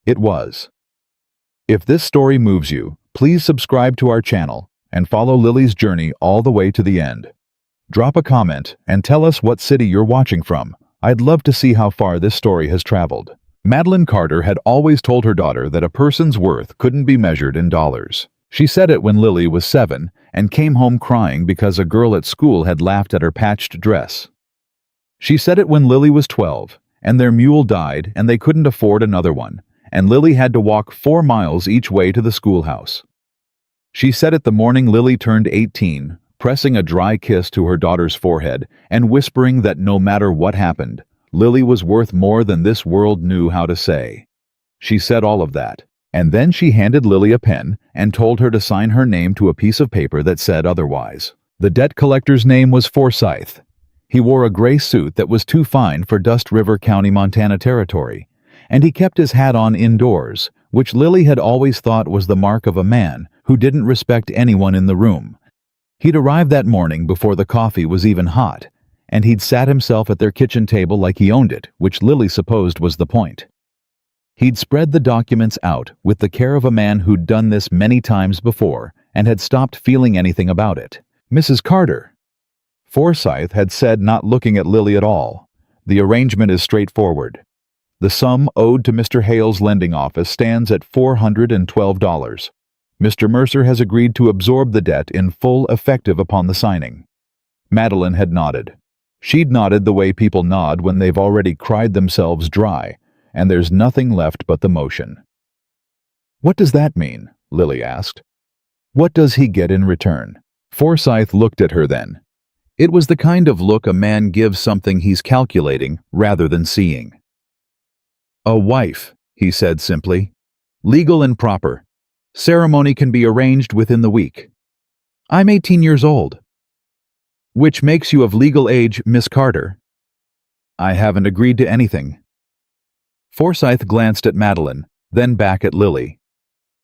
It was. If this story moves you, please subscribe to our channel and follow Lily's journey all the way to the end. Drop a comment and tell us what city you're watching from. I'd love to see how far this story has traveled. Madeline Carter had always told her daughter that a person's worth couldn't be measured in dollars. She said it when Lily was 7 and came home crying because a girl at school had laughed at her patched dress. She said it when Lily was 12 and their mule died and they couldn't afford another one, and Lily had to walk 4 miles each way to the schoolhouse. She said it the morning Lily turned 18, pressing a dry kiss to her daughter's forehead and whispering that no matter what happened, Lily was worth more than this world knew how to say. She said all of that, and then she handed Lily a pen and told her to sign her name to a piece of paper that said otherwise. The debt collector's name was Forsyth. He wore a gray suit that was too fine for Dust River County, Montana territory, and he kept his hat on indoors, which Lily had always thought was the mark of a man who didn't respect anyone in the room. He'd arrived that morning before the coffee was even hot, and he'd sat himself at their kitchen table like he owned it, which Lily supposed was the point. He'd spread the documents out with the care of a man who'd done this many times before and had stopped feeling anything about it. "Mrs. Carter," Forsyth had said, not looking at Lily at all, "the arrangement is straightforward. The sum owed to Mr. Hale's lending office stands at $412. Mr. Mercer has agreed to absorb the debt in full, effective upon the signing." Madeline had nodded. She'd nodded the way people nod when they've already cried themselves dry, and there's nothing left but the motion. "What does that mean?" Lily asked. "What does he get in return?" Forsyth looked at her then. It was the kind of look a man gives something he's calculating rather than seeing. "A wife," he said simply. "Legal and proper. Ceremony can be arranged within the week. I'm 18 years old." "Which makes you of legal age, Miss Carter." "I haven't agreed to anything." Forsyth glanced at Madeline, then back at Lily.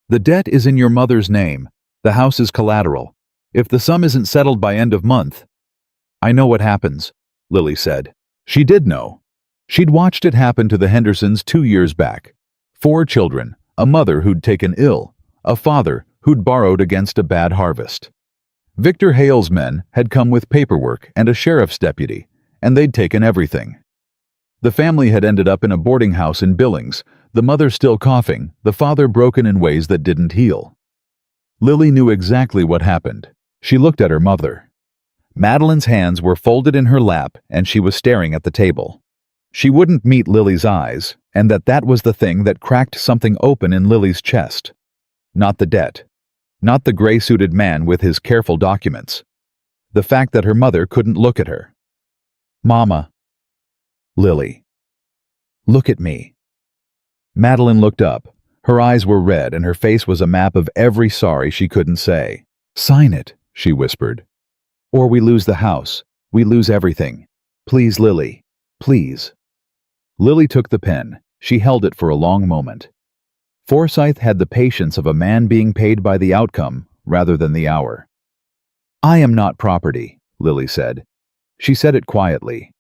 "The debt is in your mother's name. The house is collateral. If the sum isn't settled by end of month—" "I know what happens," Lily said. She did know. She'd watched it happen to the Hendersons 2 years back. 4 children, a mother who'd taken ill, a father who'd borrowed against a bad harvest. Victor Hale's men had come with paperwork and a sheriff's deputy, and they'd taken everything. The family had ended up in a boarding house in Billings, the mother still coughing, the father broken in ways that didn't heal. Lily knew exactly what happened. She looked at her mother. Madeline's hands were folded in her lap, and she was staring at the table. She wouldn't meet Lily's eyes, and that was the thing that cracked something open in Lily's chest. Not the debt. Not the gray-suited man with his careful documents. The fact that her mother couldn't look at her. "Mama." "Lily." "Look at me." Madeline looked up. Her eyes were red and her face was a map of every sorry she couldn't say. "Sign it," she whispered. "Or we lose the house. We lose everything. Please, Lily. Please." Lily took the pen. She held it for a long moment. Forsyth had the patience of a man being paid by the outcome rather than the hour. "I am not property," Lily said. She said it quietly.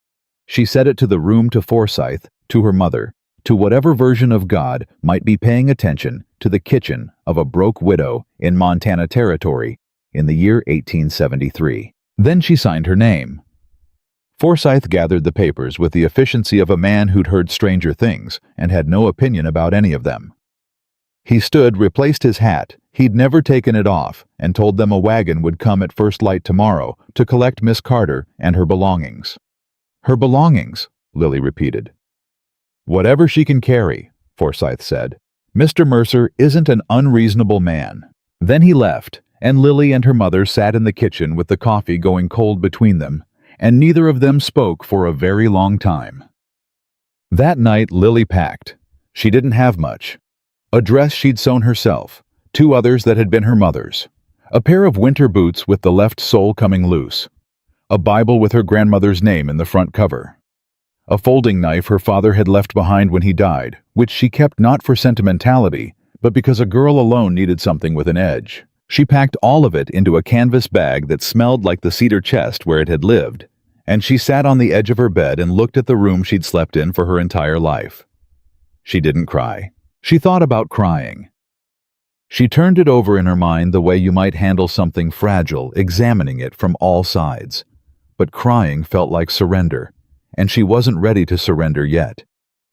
She said it to the room, to Forsyth, to her mother, to whatever version of God might be paying attention to the kitchen of a broke widow in Montana territory in the year 1873. Then she signed her name. Forsyth gathered the papers with the efficiency of a man who'd heard stranger things and had no opinion about any of them. He stood, replaced his hat, he'd never taken it off, and told them a wagon would come at first light tomorrow to collect Miss Carter and her belongings. "Her belongings," Lily repeated. "Whatever she can carry," Forsyth said. "Mr. Mercer isn't an unreasonable man." Then he left, and Lily and her mother sat in the kitchen with the coffee going cold between them, and neither of them spoke for a very long time. That night Lily packed. She didn't have much. A dress she'd sewn herself, 2 others that had been her mother's, a pair of winter boots with the left sole coming loose, a Bible with her grandmother's name in the front cover, a folding knife her father had left behind when he died, which she kept not for sentimentality, but because a girl alone needed something with an edge. She packed all of it into a canvas bag that smelled like the cedar chest where it had lived, and she sat on the edge of her bed and looked at the room she'd slept in for her entire life. She didn't cry. She thought about crying. She turned it over in her mind the way you might handle something fragile, examining it from all sides. But crying felt like surrender, and she wasn't ready to surrender yet.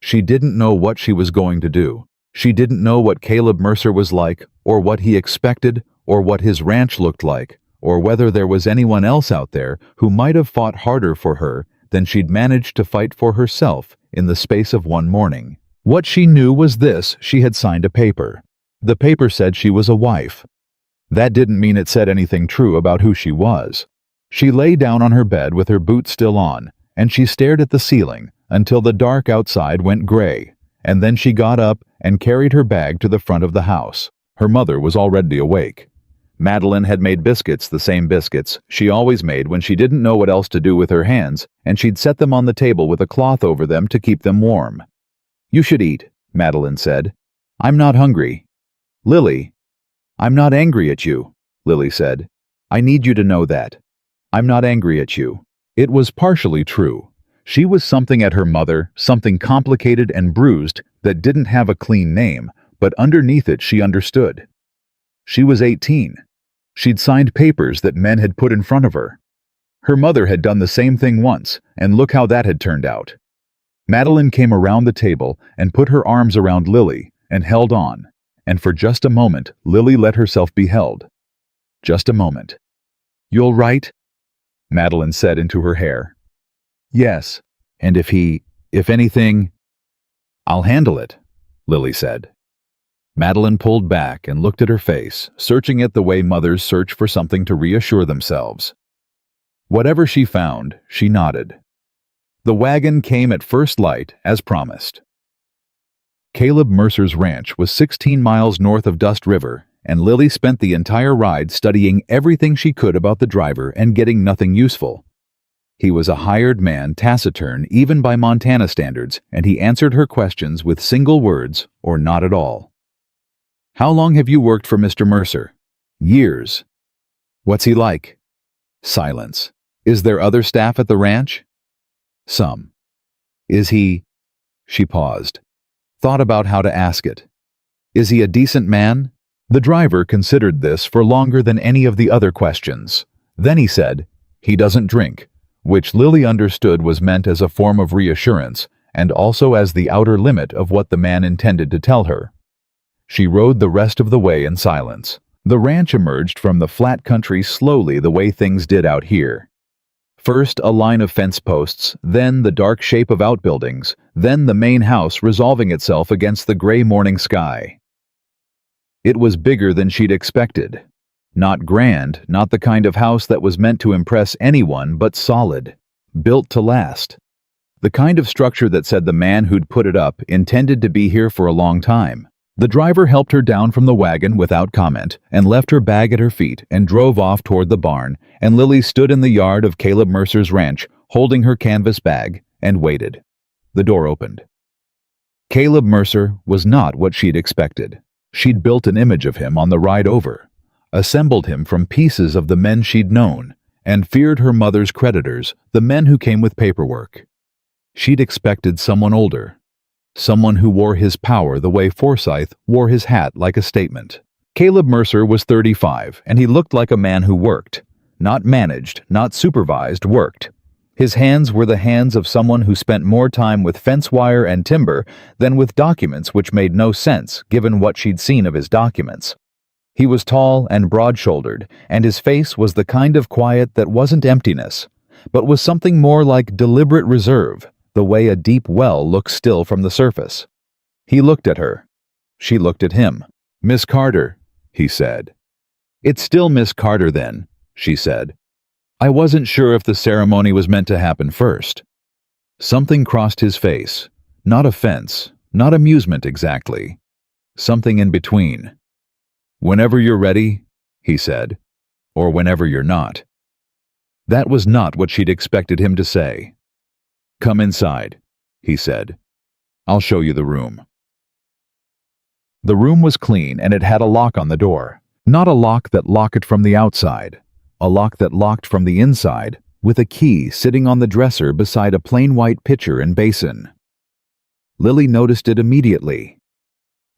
She didn't know what she was going to do. She didn't know what Caleb Mercer was like, or what he expected, or what his ranch looked like, or whether there was anyone else out there who might have fought harder for her than she'd managed to fight for herself in the space of one morning. What she knew was this: she had signed a paper. The paper said she was a wife. That didn't mean it said anything true about who she was. She lay down on her bed with her boots still on, and she stared at the ceiling until the dark outside went gray, and then she got up and carried her bag to the front of the house. Her mother was already awake. Madeline had made biscuits, the same biscuits she always made when she didn't know what else to do with her hands, and she'd set them on the table with a cloth over them to keep them warm. "You should eat," Madeline said. "I'm not hungry." "Lily." "I'm not angry at you," Lily said. "I need you to know that. I'm not angry at you." It was partially true. She was something at her mother, something complicated and bruised that didn't have a clean name, but underneath it she understood. She was 18. She'd signed papers that men had put in front of her. Her mother had done the same thing once, and look how that had turned out. Madeline came around the table and put her arms around Lily and held on, and for just a moment Lily let herself be held. Just a moment. "You'll write?" Madeline said into her hair. "Yes, and if anything—" "I'll handle it," Lily said. Madeline pulled back and looked at her face, searching it the way mothers search for something to reassure themselves. Whatever she found, she nodded. The wagon came at first light, as promised. Caleb Mercer's ranch was 16 miles north of Dust River, and Lily spent the entire ride studying everything she could about the driver and getting nothing useful. He was a hired man, taciturn even by Montana standards, and he answered her questions with single words or not at all. "How long have you worked for Mr. Mercer?" "Years." "What's he like?" Silence. "Is there other staff at the ranch?" "Some." "Is he—" She paused. Thought about how to ask it. "Is he a decent man?" The driver considered this for longer than any of the other questions. Then he said, "He doesn't drink," which Lily understood was meant as a form of reassurance and also as the outer limit of what the man intended to tell her. She rode the rest of the way in silence. The ranch emerged from the flat country slowly the way things did out here. First a line of fence posts, then the dark shape of outbuildings, then the main house resolving itself against the gray morning sky. It was bigger than she'd expected. Not grand, not the kind of house that was meant to impress anyone, but solid. Built to last. The kind of structure that said the man who'd put it up intended to be here for a long time. The driver helped her down from the wagon without comment and left her bag at her feet and drove off toward the barn, and Lily stood in the yard of Caleb Mercer's ranch, holding her canvas bag, and waited. The door opened. Caleb Mercer was not what she'd expected. She'd built an image of him on the ride over, assembled him from pieces of the men she'd known, and feared her mother's creditors, the men who came with paperwork. She'd expected someone older. Someone who wore his power the way Forsyth wore his hat, like a statement. Caleb Mercer was 35, and he looked like a man who worked. Not managed, not supervised, worked. His hands were the hands of someone who spent more time with fence wire and timber than with documents which made no sense given what she'd seen of his documents. He was tall and broad-shouldered, and his face was the kind of quiet that wasn't emptiness, but was something more like deliberate reserve, the way a deep well looks still from the surface. He looked at her. She looked at him. "Miss Carter," he said. "It's still Miss Carter then," she said. "I wasn't sure if the ceremony was meant to happen first." Something crossed his face. Not offense, not amusement exactly. Something in between. "Whenever you're ready," he said, "or whenever you're not." That was not what she'd expected him to say. "Come inside," he said. "I'll show you the room." The room was clean and it had a lock on the door. Not a lock that locked it from the outside. A lock that locked from the inside, with a key sitting on the dresser beside a plain white pitcher and basin. Lily noticed it immediately.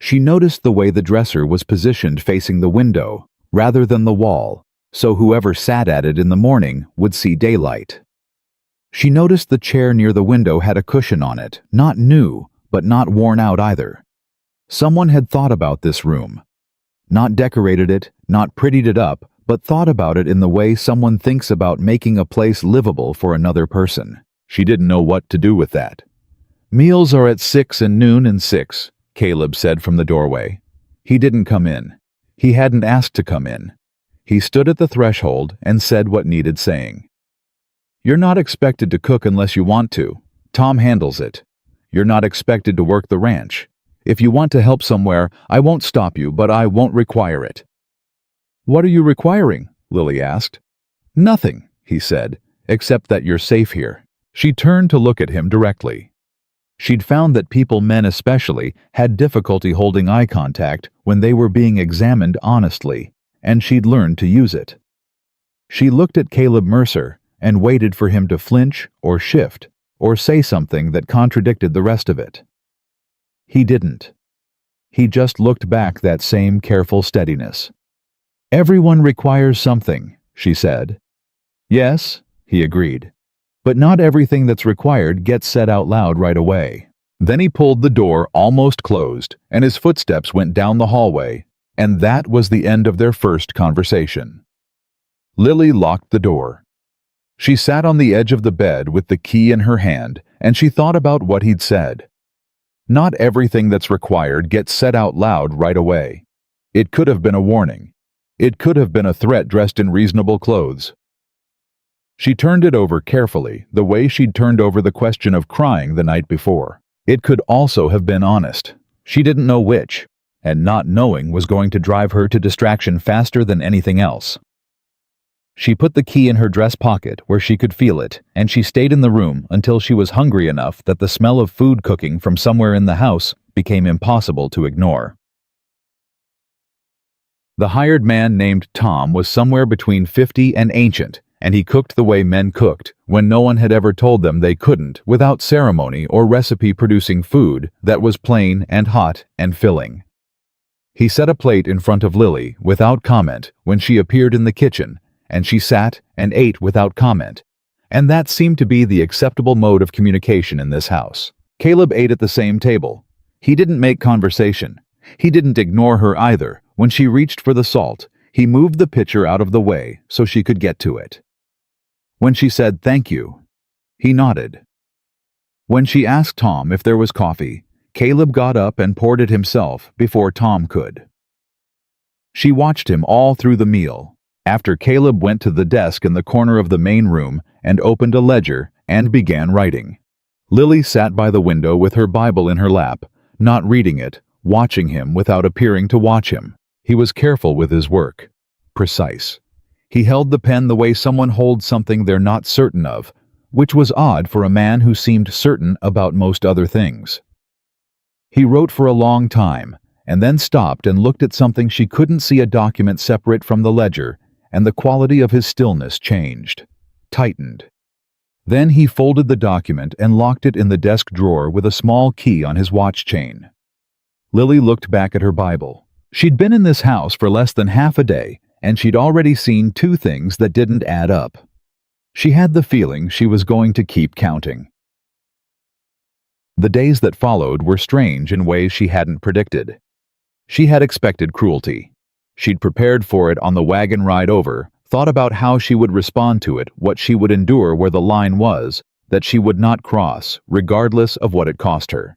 She noticed the way the dresser was positioned facing the window, rather than the wall, so whoever sat at it in the morning would see daylight. She noticed the chair near the window had a cushion on it, not new, but not worn out either. Someone had thought about this room. Not decorated it, not prettied it up, but thought about it in the way someone thinks about making a place livable for another person. She didn't know what to do with that. "Meals are at 6 and noon and 6, Caleb said from the doorway. He didn't come in. He hadn't asked to come in. He stood at the threshold and said what needed saying. "You're not expected to cook unless you want to. Tom handles it. You're not expected to work the ranch. If you want to help somewhere, I won't stop you, but I won't require it." "What are you requiring?" Lily asked. "Nothing," he said, "except that you're safe here." She turned to look at him directly. She'd found that people, men especially, had difficulty holding eye contact when they were being examined honestly, and she'd learned to use it. She looked at Caleb Mercer and waited for him to flinch or shift or say something that contradicted the rest of it. He didn't. He just looked back that same careful steadiness. "Everyone requires something," she said. "Yes," he agreed. "But not everything that's required gets said out loud right away." Then he pulled the door almost closed, and his footsteps went down the hallway, and that was the end of their first conversation. Lily locked the door. She sat on the edge of the bed with the key in her hand, and she thought about what he'd said. Not everything that's required gets said out loud right away. It could have been a warning. It could have been a threat dressed in reasonable clothes. She turned it over carefully, the way she'd turned over the question of crying the night before. It could also have been honest. She didn't know which, and not knowing was going to drive her to distraction faster than anything else. She put the key in her dress pocket where she could feel it, and she stayed in the room until she was hungry enough that the smell of food cooking from somewhere in the house became impossible to ignore. The hired man named Tom was somewhere between 50 and ancient, and he cooked the way men cooked when no one had ever told them they couldn't without ceremony or recipe, producing food that was plain and hot and filling. He set a plate in front of Lily without comment when she appeared in the kitchen, and she sat and ate without comment, and that seemed to be the acceptable mode of communication in this house. Caleb ate at the same table. He didn't make conversation. He didn't ignore her either. When she reached for the salt, he moved the pitcher out of the way so she could get to it. When she said thank you, he nodded. When she asked Tom if there was coffee, Caleb got up and poured it himself before Tom could. She watched him all through the meal. After Caleb went to the desk in the corner of the main room and opened a ledger and began writing. Lily sat by the window with her Bible in her lap, not reading it, watching him without appearing to watch him. He was careful with his work. Precise. He held the pen the way someone holds something they're not certain of, which was odd for a man who seemed certain about most other things. He wrote for a long time, and then stopped and looked at something. She couldn't see a document separate from the ledger, and the quality of his stillness changed, tightened. Then he folded the document and locked it in the desk drawer with a small key on his watch chain. Lily looked back at her Bible. She'd been in this house for less than half a day, and she'd already seen two things that didn't add up. She had the feeling she was going to keep counting. The days that followed were strange in ways she hadn't predicted. She had expected cruelty. She'd prepared for it on the wagon ride over, thought about how she would respond to it, what she would endure where the line was, that she would not cross, regardless of what it cost her.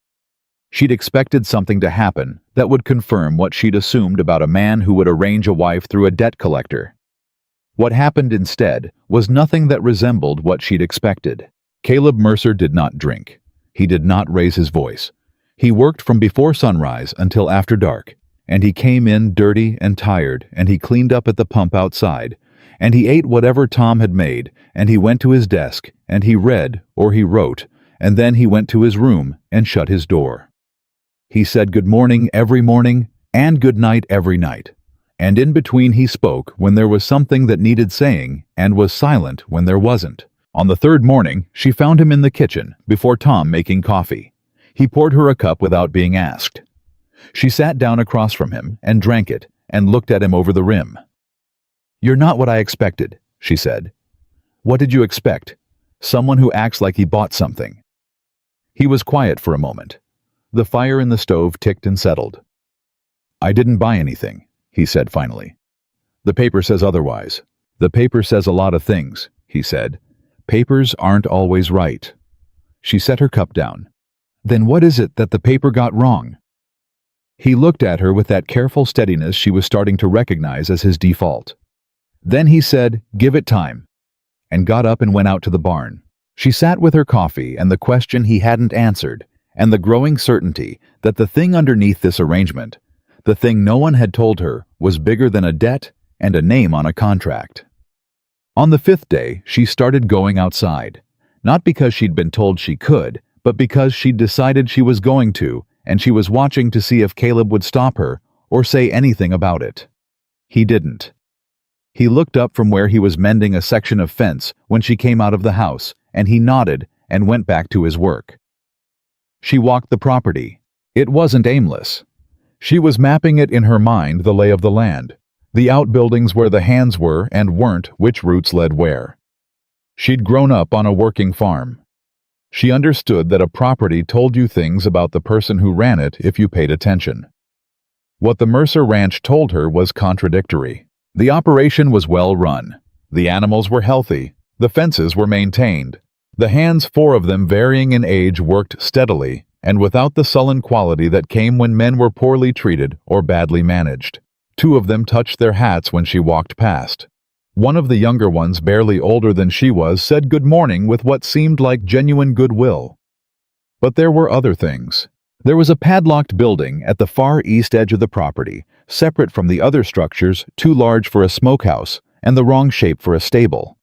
She'd expected something to happen that would confirm what she'd assumed about a man who would arrange a wife through a debt collector. What happened instead was nothing that resembled what she'd expected. Caleb Mercer did not drink. He did not raise his voice. He worked from before sunrise until after dark, and he came in dirty and tired, and he cleaned up at the pump outside, and he ate whatever Tom had made, and he went to his desk, and he read or he wrote, and then he went to his room and shut his door. He said good morning every morning and good night every night, and in between he spoke when there was something that needed saying and was silent when there wasn't. On the third morning, she found him in the kitchen before Tom making coffee. He poured her a cup without being asked. She sat down across from him and drank it and looked at him over the rim. "You're not what I expected," she said. "What did you expect? Someone who acts like he bought something." He was quiet for a moment. The fire in the stove ticked and settled. "I didn't buy anything," he said finally. "The paper says otherwise." "The paper says a lot of things," he said. "Papers aren't always right." She set her cup down. "Then what is it that the paper got wrong?" He looked at her with that careful steadiness she was starting to recognize as his default. Then he said, "Give it time," and got up and went out to the barn. She sat with her coffee and the question he hadn't answered, and the growing certainty that the thing underneath this arrangement, the thing no one had told her, was bigger than a debt and a name on a contract. On the 5th day, she started going outside, not because she'd been told she could, but because she'd decided she was going to, and she was watching to see if Caleb would stop her or say anything about it. He didn't. He looked up from where he was mending a section of fence when she came out of the house, and he nodded and went back to his work. She walked the property. It wasn't aimless. She was mapping it in her mind, the lay of the land, the outbuildings where the hands were and weren't, which routes led where. She'd grown up on a working farm. She understood that a property told you things about the person who ran it if you paid attention. What the Mercer Ranch told her was contradictory. The operation was well run. The animals were healthy. The fences were maintained. The hands, 4 of them varying in age, worked steadily and without the sullen quality that came when men were poorly treated or badly managed. 2 of them touched their hats when she walked past. One of the younger ones, barely older than she was, said good morning with what seemed like genuine goodwill. But there were other things. There was a padlocked building at the far east edge of the property, separate from the other structures, too large for a smokehouse and the wrong shape for a stable.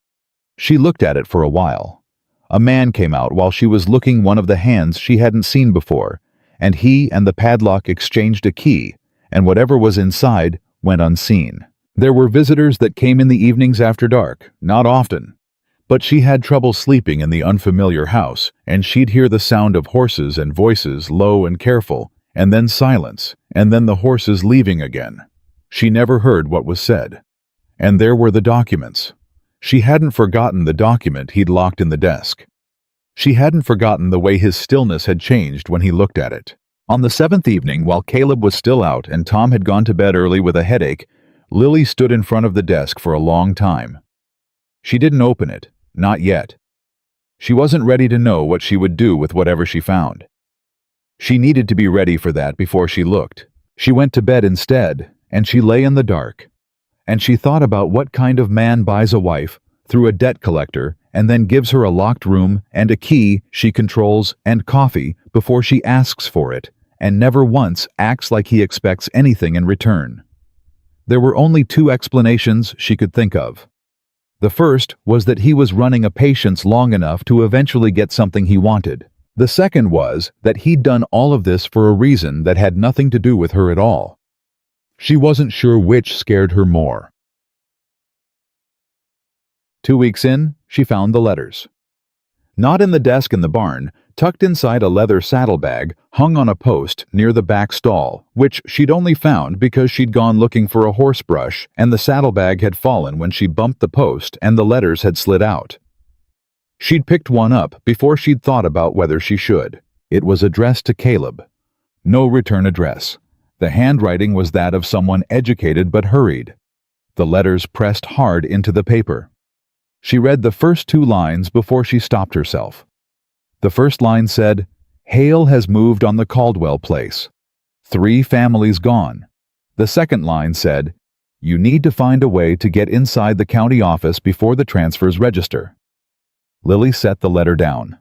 She looked at it for a while. A man came out while she was looking one of the hands she hadn't seen before, and he and the padlock exchanged a key, and whatever was inside went unseen. There were visitors that came in the evenings after dark, not often. But she had trouble sleeping in the unfamiliar house, and she'd hear the sound of horses and voices, low and careful, and then silence, and then the horses leaving again. She never heard what was said. And there were the documents. She hadn't forgotten the document he'd locked in the desk. She hadn't forgotten the way his stillness had changed when he looked at it. On the 7th evening, while Caleb was still out and Tom had gone to bed early with a headache, Lily stood in front of the desk for a long time. She didn't open it, not yet. She wasn't ready to know what she would do with whatever she found. She needed to be ready for that before she looked. She went to bed instead, and she lay in the dark. And she thought about what kind of man buys a wife through a debt collector and then gives her a locked room and a key she controls and coffee before she asks for it, and never once acts like he expects anything in return. There were only 2 explanations she could think of. The first was that he was running a patience long enough to eventually get something he wanted. The second was that he'd done all of this for a reason that had nothing to do with her at all. She wasn't sure which scared her more. 2 weeks in, she found the letters. Not in the desk in the barn, tucked inside a leather saddlebag hung on a post near the back stall, which she'd only found because she'd gone looking for a horse brush and the saddlebag had fallen when she bumped the post and the letters had slid out. She'd picked one up before she'd thought about whether she should. It was addressed to Caleb. No return address. The handwriting was that of someone educated but hurried. The letters pressed hard into the paper. She read the first 2 lines before she stopped herself. The first line said, "Hale has moved on the Caldwell place. 3 families gone." The second line said, "You need to find a way to get inside the county office before the transfers register." Lily set the letter down.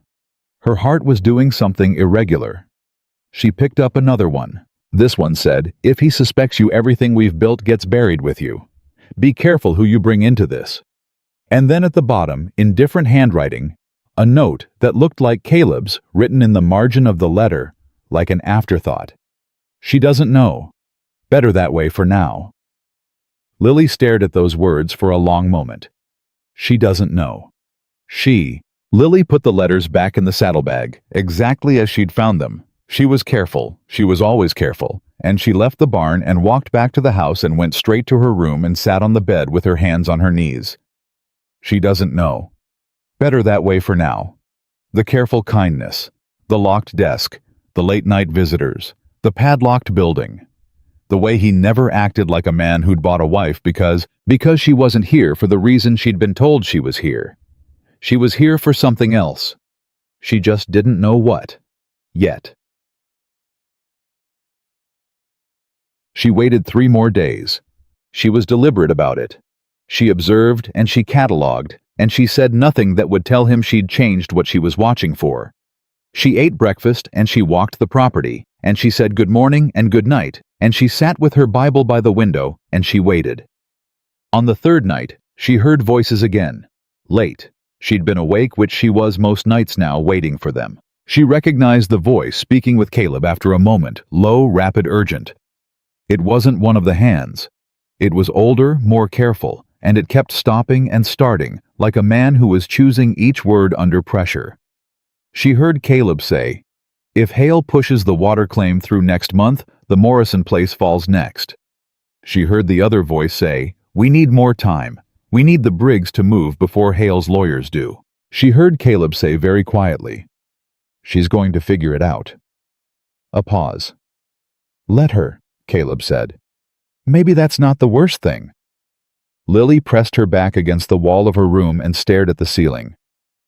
Her heart was doing something irregular. She picked up another one. This one said, "If he suspects you, everything we've built gets buried with you. Be careful who you bring into this." And then at the bottom, in different handwriting, a note that looked like Caleb's written in the margin of the letter, like an afterthought. "She doesn't know. Better that way for now." Lily stared at those words for a long moment. She doesn't know. Lily put the letters back in the saddlebag, exactly as she'd found them. She was careful, she was always careful, and she left the barn and walked back to the house and went straight to her room and sat on the bed with her hands on her knees. She doesn't know. Better that way for now. The careful kindness, the locked desk, the late-night visitors, the padlocked building. The way he never acted like a man who'd bought a wife because she wasn't here for the reason she'd been told she was here. She was here for something else. She just didn't know what. Yet. She waited 3 more days. She was deliberate about it. She observed and she catalogued, and she said nothing that would tell him she'd changed what she was watching for. She ate breakfast and she walked the property, and she said good morning and good night, and she sat with her Bible by the window, and she waited. On the 3rd night, she heard voices again. Late. She'd been awake, which she was most nights now, waiting for them. She recognized the voice speaking with Caleb after a moment, low, rapid, urgent. It wasn't one of the hands. It was older, more careful, and it kept stopping and starting, like a man who was choosing each word under pressure. She heard Caleb say, "If Hale pushes the water claim through next month, the Morrison place falls next." She heard the other voice say, "We need more time. We need the Briggs to move before Hale's lawyers do." She heard Caleb say very quietly, "She's going to figure it out." A pause. "Let her," Caleb said. "Maybe that's not the worst thing." Lily pressed her back against the wall of her room and stared at the ceiling.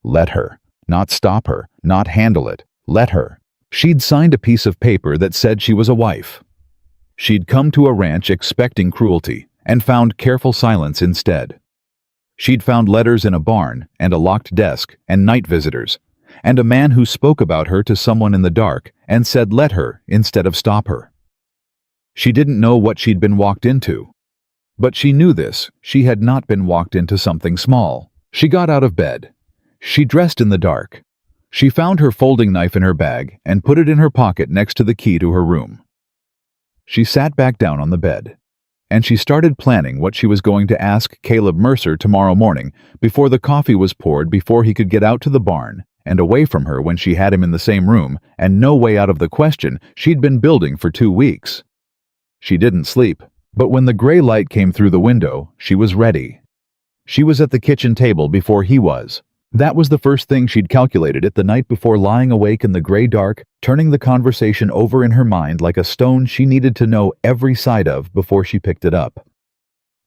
Let her. Not stop her, not handle it. Let her. She'd signed a piece of paper that said she was a wife. She'd come to a ranch expecting cruelty and found careful silence instead. She'd found letters in a barn and a locked desk and night visitors, and a man who spoke about her to someone in the dark and said let her instead of stop her. She didn't know what she'd been walked into. But she knew this, she had not been walked into something small. She got out of bed. She dressed in the dark. She found her folding knife in her bag and put it in her pocket next to the key to her room. She sat back down on the bed, and she started planning what she was going to ask Caleb Mercer tomorrow morning before the coffee was poured, before he could get out to the barn and away from her when she had him in the same room and no way out of the question she'd been building for 2 weeks. She didn't sleep, but when the gray light came through the window, she was ready. She was at the kitchen table before he was. That was the first thing she'd calculated it the night before, lying awake in the gray dark, turning the conversation over in her mind like a stone she needed to know every side of before she picked it up.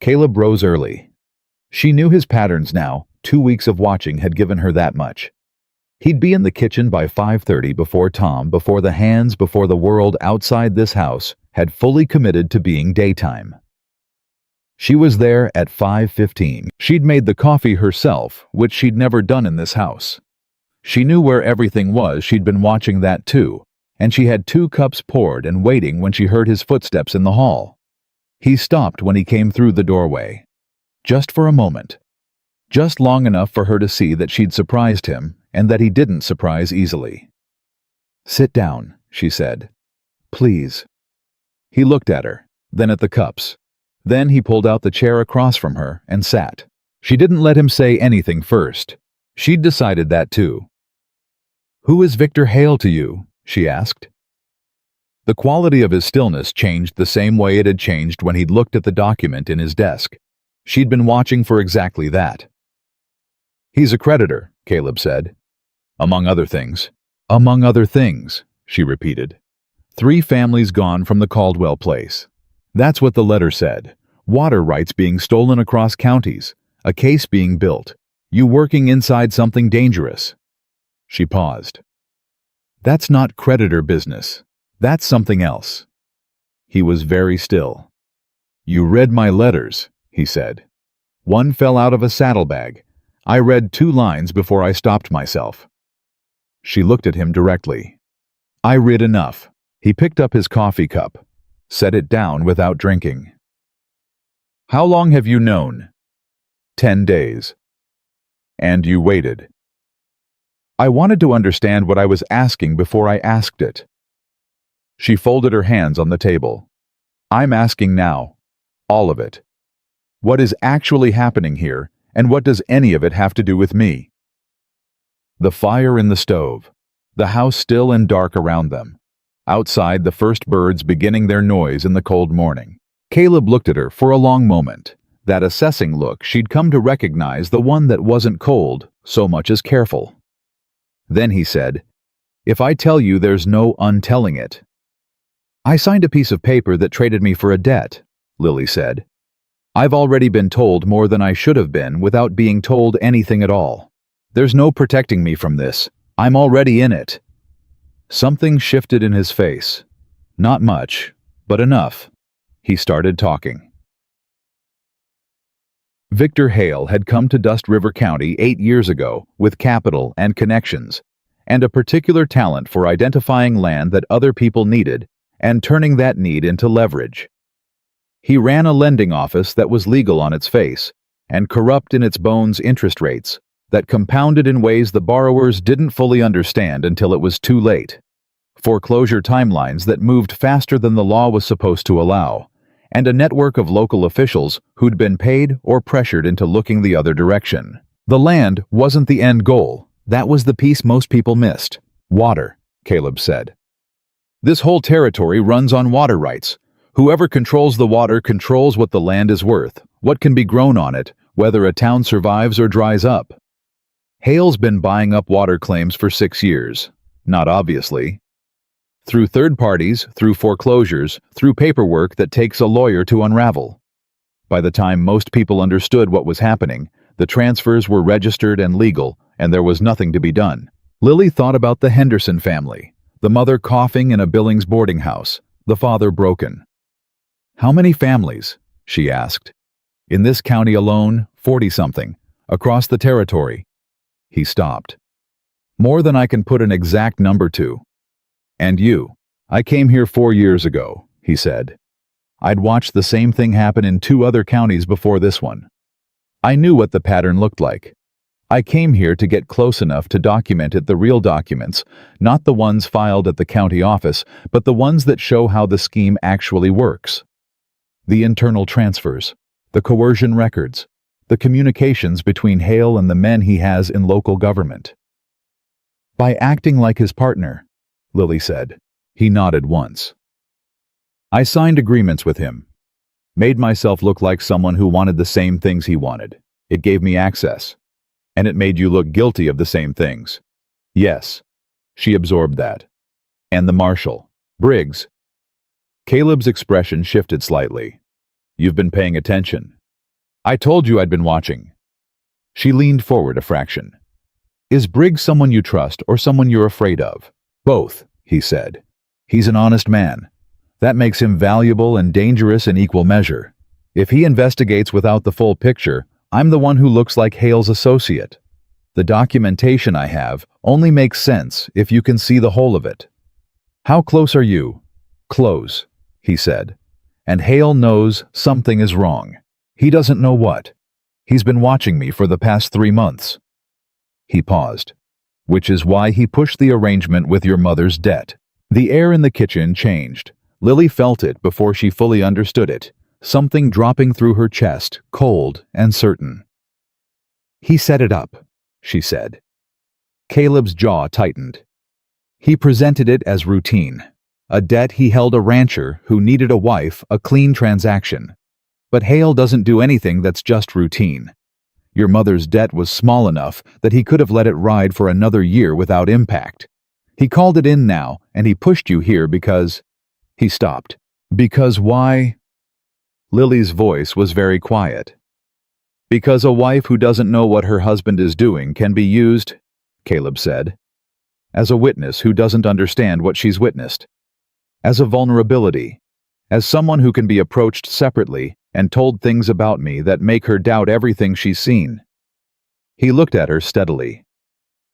Caleb rose early. She knew his patterns now. 2 weeks of watching had given her that much. He'd be in the kitchen by 5:30 before Tom, before the hands, before the world outside this house had fully committed to being daytime. She was there at 5:15. She'd made the coffee herself, which she'd never done in this house. She knew where everything was. She'd been watching that too, and she had 2 cups poured and waiting when she heard his footsteps in the hall. He stopped when he came through the doorway. Just for a moment. Just long enough for her to see that she'd surprised him and that he didn't surprise easily. "Sit down," she said. "Please." He looked at her, then at the cups. Then he pulled out the chair across from her and sat. She didn't let him say anything first. She'd decided that too. "Who is Victor Hale to you?" she asked. The quality of his stillness changed the same way it had changed when he'd looked at the document in his desk. She'd been watching for exactly that. "He's a creditor," Caleb said. "Among other things." "Among other things," she repeated. 3 families gone from the Caldwell place. That's what the letter said. Water rights being stolen across counties. A case being built. You working inside something dangerous. She paused. "That's not creditor business. That's something else." He was very still. "You read my letters," he said. "One fell out of a saddlebag. I read 2 lines before I stopped myself." She looked at him directly. "I read enough." He picked up his coffee cup, set it down without drinking. "How long have you known?" 10 days. "And you waited." I wanted to understand what I was asking before I asked it. She folded her hands on the table. "I'm asking now. All of it. What is actually happening here, and what does any of it have to do with me?" The fire in the stove. The house still and dark around them. Outside, the first birds beginning their noise in the cold morning. Caleb looked at her for a long moment, that assessing look she'd come to recognize, the one that wasn't cold so much as careful. Then he said, "If I tell you, there's no untelling it." "I signed a piece of paper that traded me for a debt," Lily said. "I've already been told more than I should have been without being told anything at all. There's no protecting me from this. I'm already in it." Something shifted in his face. Not much, but enough. He started talking. Victor Hale had come to Dust River County 8 years ago with capital and connections, and a particular talent for identifying land that other people needed and turning that need into leverage. He ran a lending office that was legal on its face and corrupt in its bones interest rates that compounded in ways the borrowers didn't fully understand until it was too late. Foreclosure timelines that moved faster than the law was supposed to allow, and a network of local officials who'd been paid or pressured into looking the other direction. The land wasn't the end goal. That was the piece most people missed. Water, Caleb said. This whole territory runs on water rights. Whoever controls the water controls what the land is worth, what can be grown on it, whether a town survives or dries up. Hale's been buying up water claims for 6 years. Not obviously. Through third parties, through foreclosures, through paperwork that takes a lawyer to unravel. By the time most people understood what was happening, the transfers were registered and legal, and there was nothing to be done. Lily thought about the Henderson family, the mother coughing in a Billings boarding house, the father broken. "How many families?" she asked. "In this county alone, 40-something, across the territory." He stopped. "More than I can put an exact number to." "And you? I came here 4 years ago," he said. "I'd watched the same thing happen in 2 other counties before this one. I knew what the pattern looked like. I came here to get close enough to document it, the real documents, not the ones filed at the county office, but the ones that show how the scheme actually works. The internal transfers, the coercion records, the communications between Hale and the men he has in local government." "By acting like his partner," Lily said. He nodded once. "I signed agreements with him. Made myself look like someone who wanted the same things he wanted. It gave me access. And it made you look guilty of the same things." "Yes." She absorbed that. "And the marshal, Briggs." Caleb's expression shifted slightly. "You've been paying attention." "I told you I'd been watching." She leaned forward a fraction. "Is Briggs someone you trust or someone you're afraid of?" "Both," he said. "He's an honest man. That makes him valuable and dangerous in equal measure. If he investigates without the full picture, I'm the one who looks like Hale's associate. The documentation I have only makes sense if you can see the whole of it." "How close are you?" "Close," he said. "And Hale knows something is wrong. He doesn't know what. He's been watching me for the past 3 months." He paused. "Which is why he pushed the arrangement with your mother's debt." The air in the kitchen changed. Lily felt it before she fully understood it, something dropping through her chest, cold and certain. "He set it up," she said. Caleb's jaw tightened. He presented it as routine. A debt he held a rancher who needed a wife, a clean transaction. But Hale doesn't do anything that's just routine. Your mother's debt was small enough that he could have let it ride for another year without impact. He called it in now, and he pushed you here because... He stopped. "Because why?" Lily's voice was very quiet. "Because a wife who doesn't know what her husband is doing can be used," Caleb said, "as a witness who doesn't understand what she's witnessed. As a vulnerability. As someone who can be approached separately and told things about me that make her doubt everything she's seen." He looked at her steadily.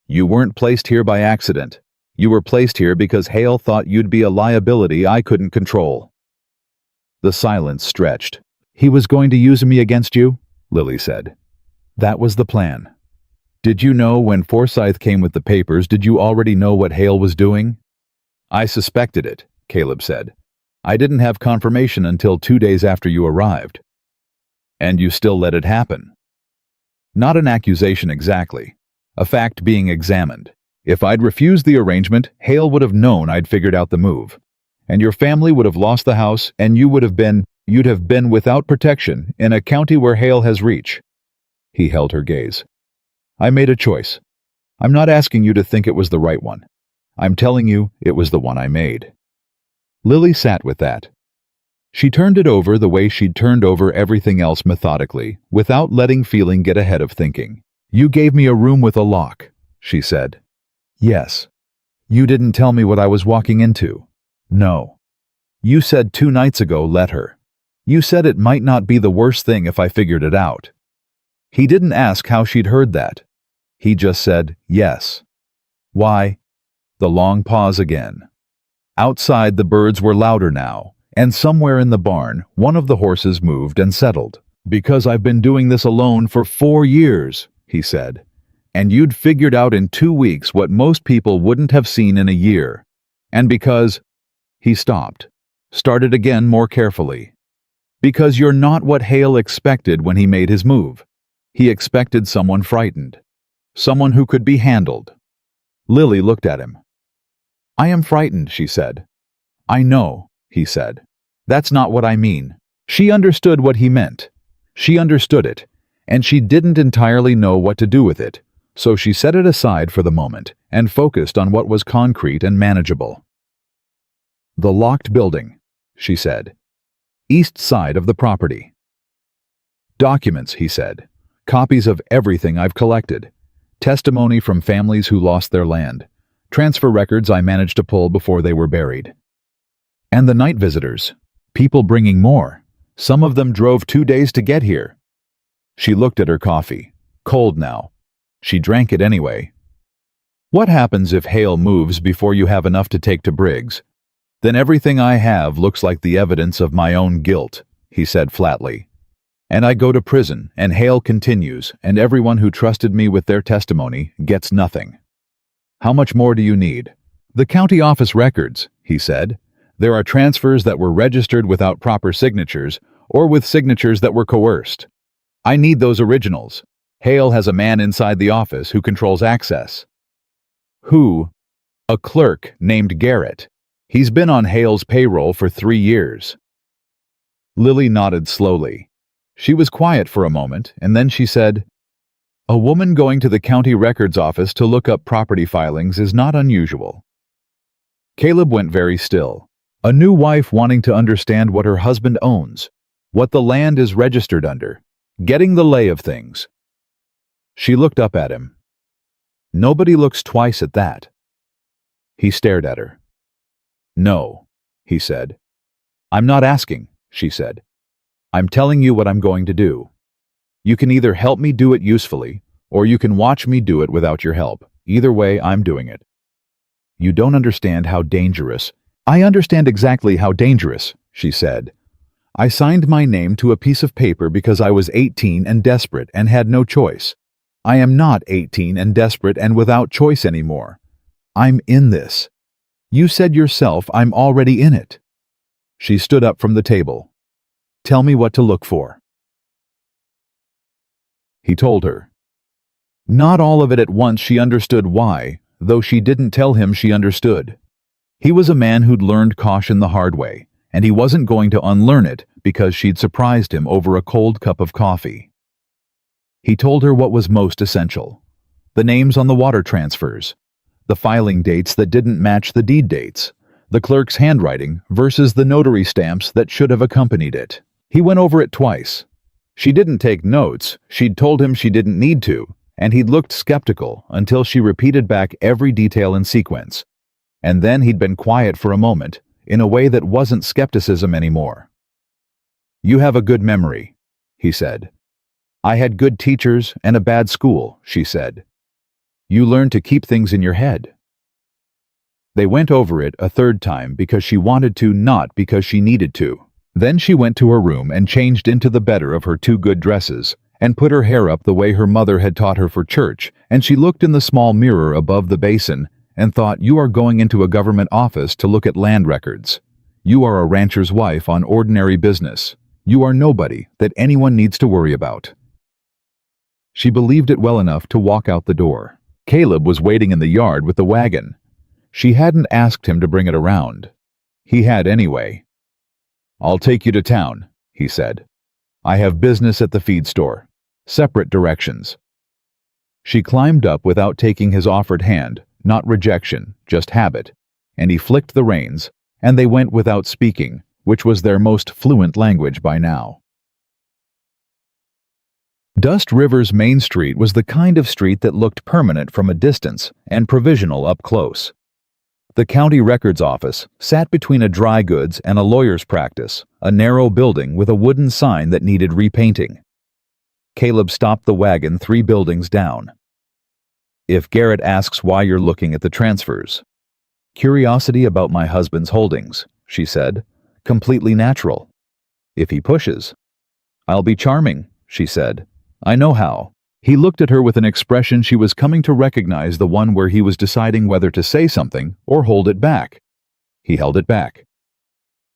"You weren't placed here by accident. You were placed here because Hale thought you'd be a liability I couldn't control." The silence stretched. "He was going to use me against you?" Lily said. "That was the plan." "Did you know when Forsyth came with the papers, did you already know what Hale was doing?" "I suspected it," Caleb said. "I didn't have confirmation until 2 days after you arrived." "And you still let it happen?" "Not an accusation exactly. A fact being examined. If I'd refused the arrangement, Hale would have known I'd figured out the move. And your family would have lost the house, and you'd have been without protection in a county where Hale has reach. He held her gaze. I made a choice. I'm not asking you to think it was the right one. I'm telling you it was the one I made. Lily sat with that. She turned it over the way she'd turned over everything else methodically, without letting feeling get ahead of thinking. You gave me a room with a lock, she said. Yes. You didn't tell me what I was walking into. No. You said 2 nights ago, let her. You said it might not be the worst thing if I figured it out. He didn't ask how she'd heard that. He just said, yes. Why? The long pause again. Outside, the birds were louder now, and somewhere in the barn, one of the horses moved and settled. Because I've been doing this alone for 4 years, he said. And you'd figured out in 2 weeks what most people wouldn't have seen in a year. And because... He stopped. Started again more carefully. Because you're not what Hale expected when he made his move. He expected someone frightened. Someone who could be handled. Lily looked at him. I am frightened, she said. I know, he said. That's not what I mean. She understood what he meant. She understood it, and she didn't entirely know what to do with it, so she set it aside for the moment and focused on what was concrete and manageable. The locked building, she said. East side of the property. Documents, he said. Copies of everything I've collected. Testimony from families who lost their land. Transfer records I managed to pull before they were buried. And the night visitors. People bringing more. Some of them drove 2 days to get here. She looked at her coffee. Cold now. She drank it anyway. What happens if Hale moves before you have enough to take to Briggs? Then everything I have looks like the evidence of my own guilt, he said flatly. And I go to prison, and Hale continues, and everyone who trusted me with their testimony gets nothing. How much more do you need? The county office records, he said. There are transfers that were registered without proper signatures, or with signatures that were coerced. I need those originals. Hale has a man inside the office who controls access. Who? A clerk named Garrett. He's been on Hale's payroll for 3 years. Lily nodded slowly. She was quiet for a moment, and then she said, A woman going to the county records office to look up property filings is not unusual. Caleb went very still. A new wife wanting to understand what her husband owns, what the land is registered under, getting the lay of things. She looked up at him. Nobody looks twice at that. He stared at her. No, he said. I'm not asking, she said. I'm telling you what I'm going to do. You can either help me do it usefully, or you can watch me do it without your help. Either way, I'm doing it. You don't understand how dangerous. I understand exactly how dangerous, she said. I signed my name to a piece of paper because I was 18 and desperate and had no choice. I am not 18 and desperate and without choice anymore. I'm in this. You said yourself I'm already in it. She stood up from the table. Tell me what to look for. He told her. Not all of it at once. She understood why, though she didn't tell him she understood. He was a man who'd learned caution the hard way, and he wasn't going to unlearn it because she'd surprised him over a cold cup of coffee. He told her what was most essential. The names on the water transfers, the filing dates that didn't match the deed dates, the clerk's handwriting versus the notary stamps that should have accompanied it. He went over it twice. She didn't take notes. She'd told him she didn't need to, and he'd looked skeptical until she repeated back every detail in sequence. And then he'd been quiet for a moment, in a way that wasn't skepticism anymore. You have a good memory, he said. I had good teachers and a bad school, she said. You learned to keep things in your head. They went over it a third time because she wanted to, not because she needed to. Then she went to her room and changed into the better of her 2 good dresses, and put her hair up the way her mother had taught her for church, and she looked in the small mirror above the basin and thought, you are going into a government office to look at land records. You are a rancher's wife on ordinary business. You are nobody that anyone needs to worry about. She believed it well enough to walk out the door. Caleb was waiting in the yard with the wagon. She hadn't asked him to bring it around. He had anyway. "I'll take you to town," he said. "I have business at the feed store. Separate directions." She climbed up without taking his offered hand, not rejection, just habit, and he flicked the reins, and they went without speaking, which was their most fluent language by now. Dust River's main street was the kind of street that looked permanent from a distance and provisional up close. The county records office sat between a dry goods and a lawyer's practice, a narrow building with a wooden sign that needed repainting. Caleb stopped the wagon 3 buildings down. "If Garrett asks why you're looking at the transfers." "Curiosity about my husband's holdings," she said, completely natural. "If he pushes." "I'll be charming," she said. "I know how." He looked at her with an expression she was coming to recognize, the one where he was deciding whether to say something or hold it back. He held it back.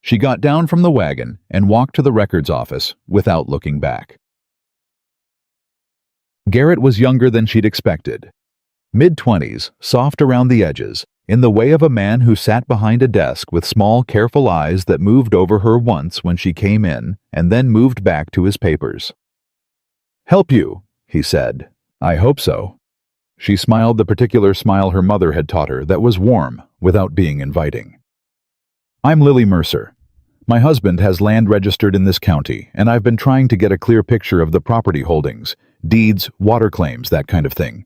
She got down from the wagon and walked to the records office without looking back. Garrett was younger than she'd expected. Mid-20s, soft around the edges, in the way of a man who sat behind a desk with small, careful eyes that moved over her once when she came in and then moved back to his papers. "Help you?" he said. "I hope so." She smiled the particular smile her mother had taught her that was warm without being inviting. "I'm Lily Mercer. My husband has land registered in this county, and I've been trying to get a clear picture of the property holdings, deeds, water claims, that kind of thing.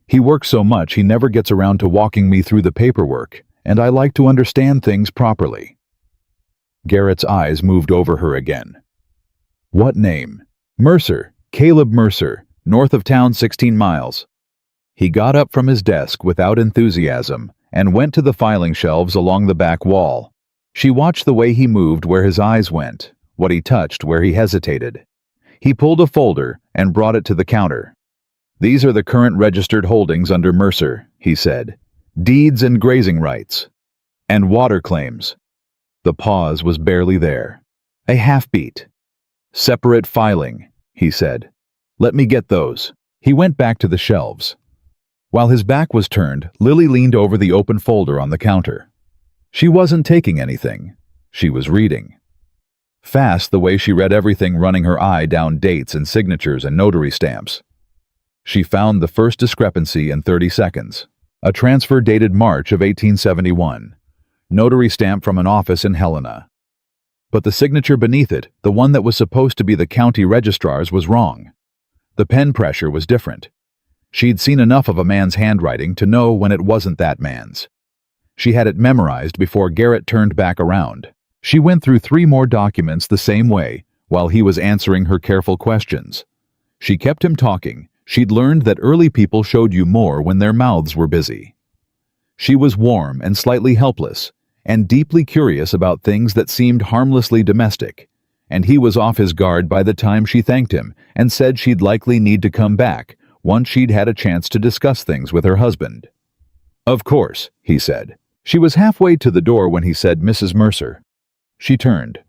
He works so much he never gets around to walking me through the paperwork, and I like to understand things properly." Garrett's eyes moved over her again. "What name?" "Mercer. Caleb Mercer, north of town 16 miles. He got up from his desk without enthusiasm and went to the filing shelves along the back wall. She watched the way he moved, where his eyes went, what he touched, where he hesitated. He pulled a folder and brought it to the counter. "These are the current registered holdings under Mercer," he said. "Deeds and grazing rights. And water claims." The pause was barely there. A half-beat. "Separate filing," he said. "Let me get those." He went back to the shelves. While his back was turned, Lily leaned over the open folder on the counter. She wasn't taking anything. She was reading. Fast, the way she read everything, running her eye down dates and signatures and notary stamps. She found the first discrepancy in 30 seconds. A transfer dated March of 1871. Notary stamp from an office in Helena. But the signature beneath it, the one that was supposed to be the county registrar's, was wrong. The pen pressure was different. She'd seen enough of a man's handwriting to know when it wasn't that man's. She had it memorized before Garrett turned back around. She went through 3 more documents the same way, while he was answering her careful questions. She kept him talking. She'd learned that early people showed you more when their mouths were busy. She was warm and slightly helpless, and deeply curious about things that seemed harmlessly domestic, and he was off his guard by the time she thanked him and said she'd likely need to come back once she'd had a chance to discuss things with her husband. "Of course," he said. She was halfway to the door when he said, "Mrs. Mercer." She turned.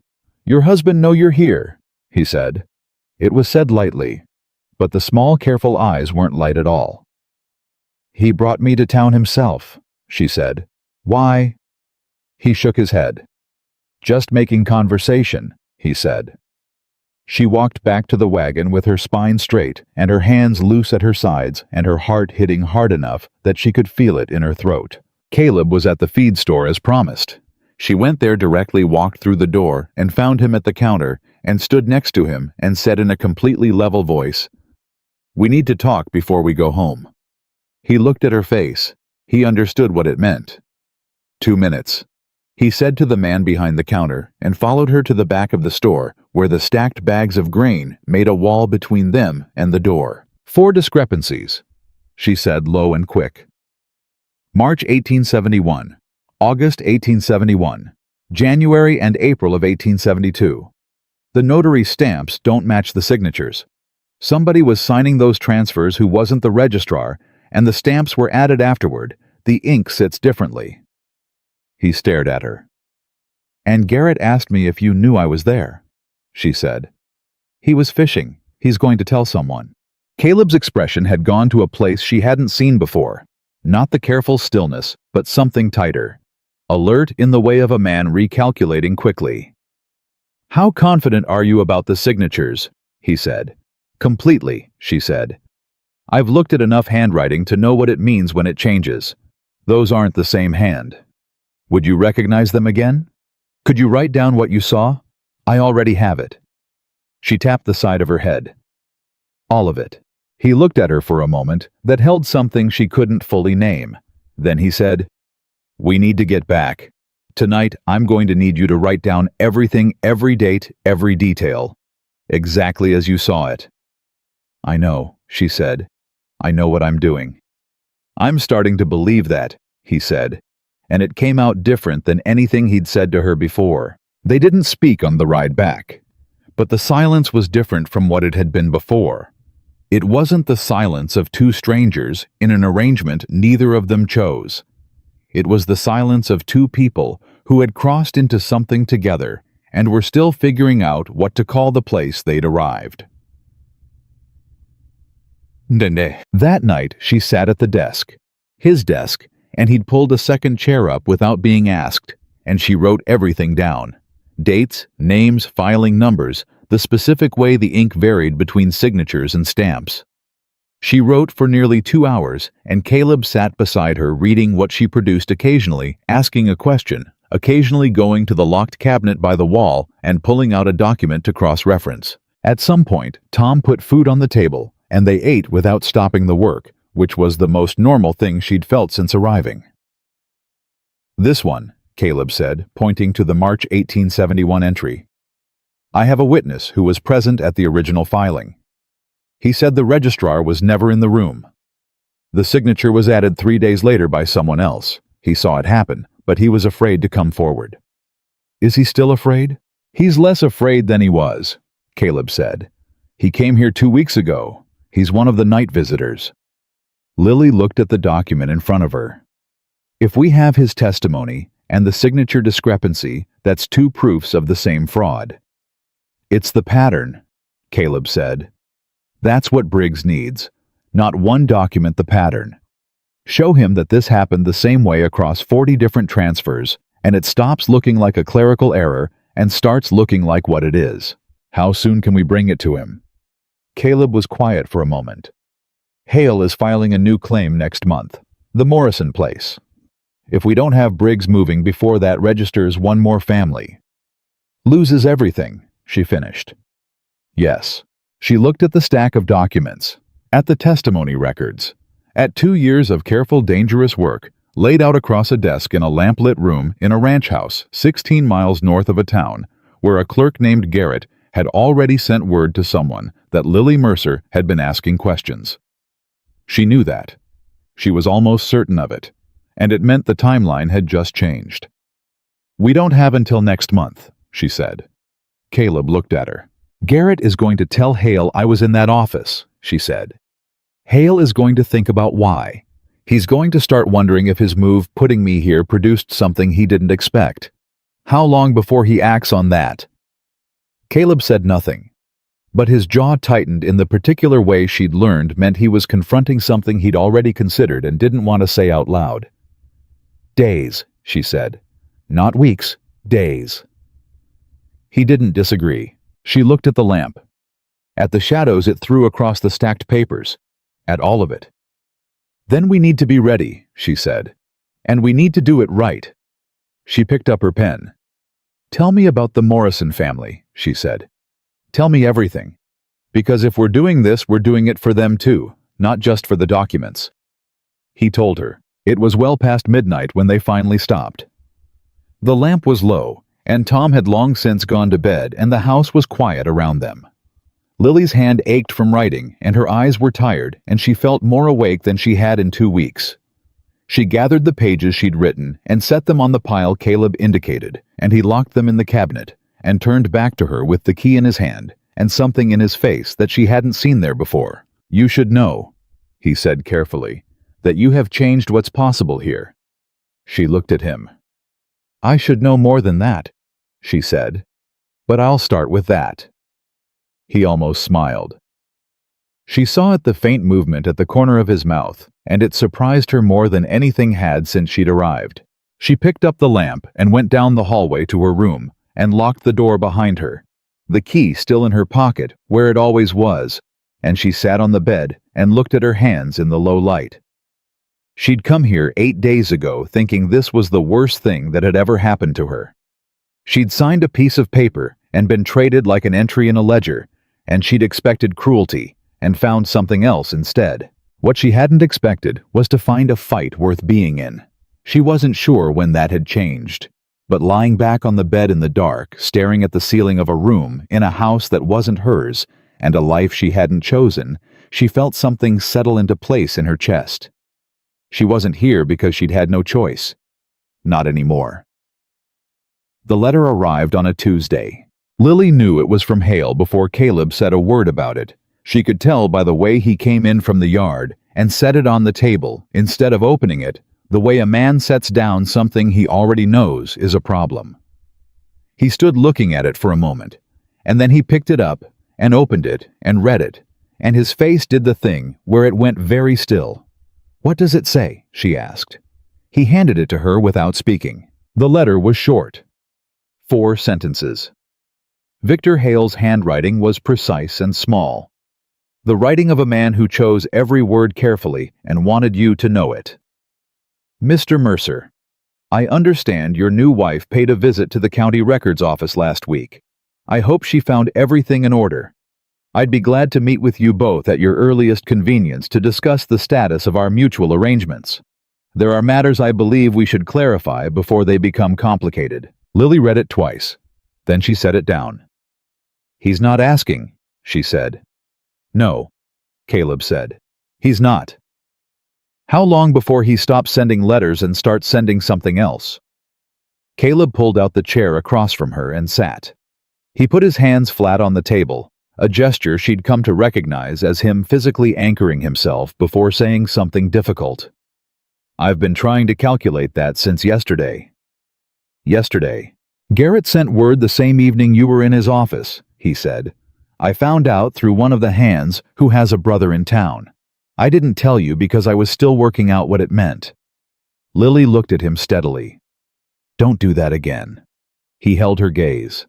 "Your husband know you're here," he said. It was said lightly, but the small, careful eyes weren't light at all. "He brought me to town himself," she said. "Why?" He shook his head. "Just making conversation," he said. She walked back to the wagon with her spine straight and her hands loose at her sides and her heart hitting hard enough that she could feel it in her throat. Caleb was at the feed store as promised. She went there directly, walked through the door, and found him at the counter and stood next to him and said in a completely level voice, "We need to talk before we go home." He looked at her face. He understood what it meant. 2 minutes. He said to the man behind the counter and followed her to the back of the store where the stacked bags of grain made a wall between them and the door. 4 discrepancies, she said low and quick. March 1871, August 1871, January and April of 1872. The notary stamps don't match the signatures. Somebody was signing those transfers who wasn't the registrar, and the stamps were added afterward. The ink sits differently. He stared at her. "And Garrett asked me if you knew I was there," she said. "He was fishing. He's going to tell someone." Caleb's expression had gone to a place she hadn't seen before. Not the careful stillness, but something tighter. Alert in the way of a man recalculating quickly. "How confident are you about the signatures?" he said. "Completely," she said. "I've looked at enough handwriting to know what it means when it changes. Those aren't the same hand." "Would you recognize them again? Could you write down what you saw?" "I already have it." She tapped the side of her head. "All of it." He looked at her for a moment that held something she couldn't fully name. Then he said, "We need to get back. Tonight, I'm going to need you to write down everything, every date, every detail. Exactly as you saw it." "I know," she said. "I know what I'm doing." "I'm starting to believe that," he said, and it came out different than anything he'd said to her before. They didn't speak on the ride back, but the silence was different from what it had been before. It wasn't the silence of two strangers in an arrangement neither of them chose. It was the silence of two people who had crossed into something together and were still figuring out what to call the place they'd arrived. That night, she sat at the desk, his desk, and he'd pulled a second chair up without being asked, and she wrote everything down. Dates, names, filing numbers, the specific way the ink varied between signatures and stamps. She wrote for nearly 2 hours, and Caleb sat beside her reading what she produced occasionally, asking a question, occasionally going to the locked cabinet by the wall and pulling out a document to cross-reference. At some point, Tom put food on the table, and they ate without stopping the work, which was the most normal thing she'd felt since arriving. "This one," Caleb said, pointing to the March 1871 entry. "I have a witness who was present at the original filing. He said the registrar was never in the room. The signature was added 3 days later by someone else. He saw it happen, but he was afraid to come forward." "Is he still afraid?" "He's less afraid than he was," Caleb said. "He came here 2 weeks ago. He's one of the night visitors." Lily looked at the document in front of her. "If we have his testimony and the signature discrepancy, that's 2 proofs of the same fraud." "It's the pattern," Caleb said. "That's what Briggs needs. Not one document, the pattern. Show him that this happened the same way across 40 different transfers, and it stops looking like a clerical error and starts looking like what it is. How soon can we bring it to him?" Caleb was quiet for a moment. "Hale is filing a new claim next month. The Morrison place. If we don't have Briggs moving before that registers one more family. Loses everything," she finished. "Yes." She looked at the stack of documents, at the testimony records, at 2 years of careful, dangerous work laid out across a desk in a lamplit room in a ranch house 16 miles north of a town where a clerk named Garrett had already sent word to someone that Lily Mercer had been asking questions. She knew that. She was almost certain of it, and it meant the timeline had just changed. "We don't have until next month," she said. Caleb looked at her. "Garrett is going to tell Hale I was in that office," she said. "Hale is going to think about why. He's going to start wondering if his move putting me here produced something he didn't expect. How long before he acts on that?" Caleb said nothing, but his jaw tightened in the particular way she'd learned meant he was confronting something he'd already considered and didn't want to say out loud. "Days," she said. "Not weeks, days." He didn't disagree. She looked at the lamp, at the shadows it threw across the stacked papers, at all of it. "Then we need to be ready," she said. "And we need to do it right." She picked up her pen. "Tell me about the Morrison family," she said. "Tell me everything. Because if we're doing this, we're doing it for them too, not just for the documents." He told her. It was well past midnight when they finally stopped. The lamp was low, and Tom had long since gone to bed, and the house was quiet around them. Lily's hand ached from writing, and her eyes were tired, and she felt more awake than she had in 2 weeks. She gathered the pages she'd written and set them on the pile Caleb indicated, and he locked them in the cabinet, and turned back to her with the key in his hand and something in his face that she hadn't seen there before. "You should know," he said carefully, "that you have changed what's possible here." She looked at him. "I should know more than that," she said, "but I'll start with that." He almost smiled. She saw the faint movement at the corner of his mouth, and it surprised her more than anything had since she'd arrived. She picked up the lamp and went down the hallway to her room and locked the door behind her, the key still in her pocket where it always was, and she sat on the bed and looked at her hands in the low light. She'd come here 8 days ago thinking this was the worst thing that had ever happened to her. She'd signed a piece of paper and been traded like an entry in a ledger, and she'd expected cruelty and found something else instead. What she hadn't expected was to find a fight worth being in. She wasn't sure when that had changed, but lying back on the bed in the dark, staring at the ceiling of a room in a house that wasn't hers and a life she hadn't chosen, she felt something settle into place in her chest. She wasn't here because she'd had no choice. Not anymore. The letter arrived on a Tuesday. Lily knew it was from Hale before Caleb said a word about it. She could tell by the way he came in from the yard and set it on the table instead of opening it, the way a man sets down something he already knows is a problem. He stood looking at it for a moment, and then he picked it up and opened it and read it, and his face did the thing where it went very still. "What does it say?" she asked. He handed it to her without speaking. The letter was short. 4 sentences. Victor Hale's handwriting was precise and small. The writing of a man who chose every word carefully and wanted you to know it. Mr. Mercer, I understand your new wife paid a visit to the county records office last week. I hope she found everything in order. I'd be glad to meet with you both at your earliest convenience to discuss the status of our mutual arrangements. There are matters I believe we should clarify before they become complicated. Lily read it twice. Then she set it down. He's not asking, she said. No, Caleb said. He's not. How long before he stops sending letters and starts sending something else? Caleb pulled out the chair across from her and sat. He put his hands flat on the table, a gesture she'd come to recognize as him physically anchoring himself before saying something difficult. I've been trying to calculate that since yesterday. Yesterday. Garrett sent word the same evening you were in his office, he said. I found out through one of the hands who has a brother in town. I didn't tell you because I was still working out what it meant. Lily looked at him steadily. Don't do that again. He held her gaze.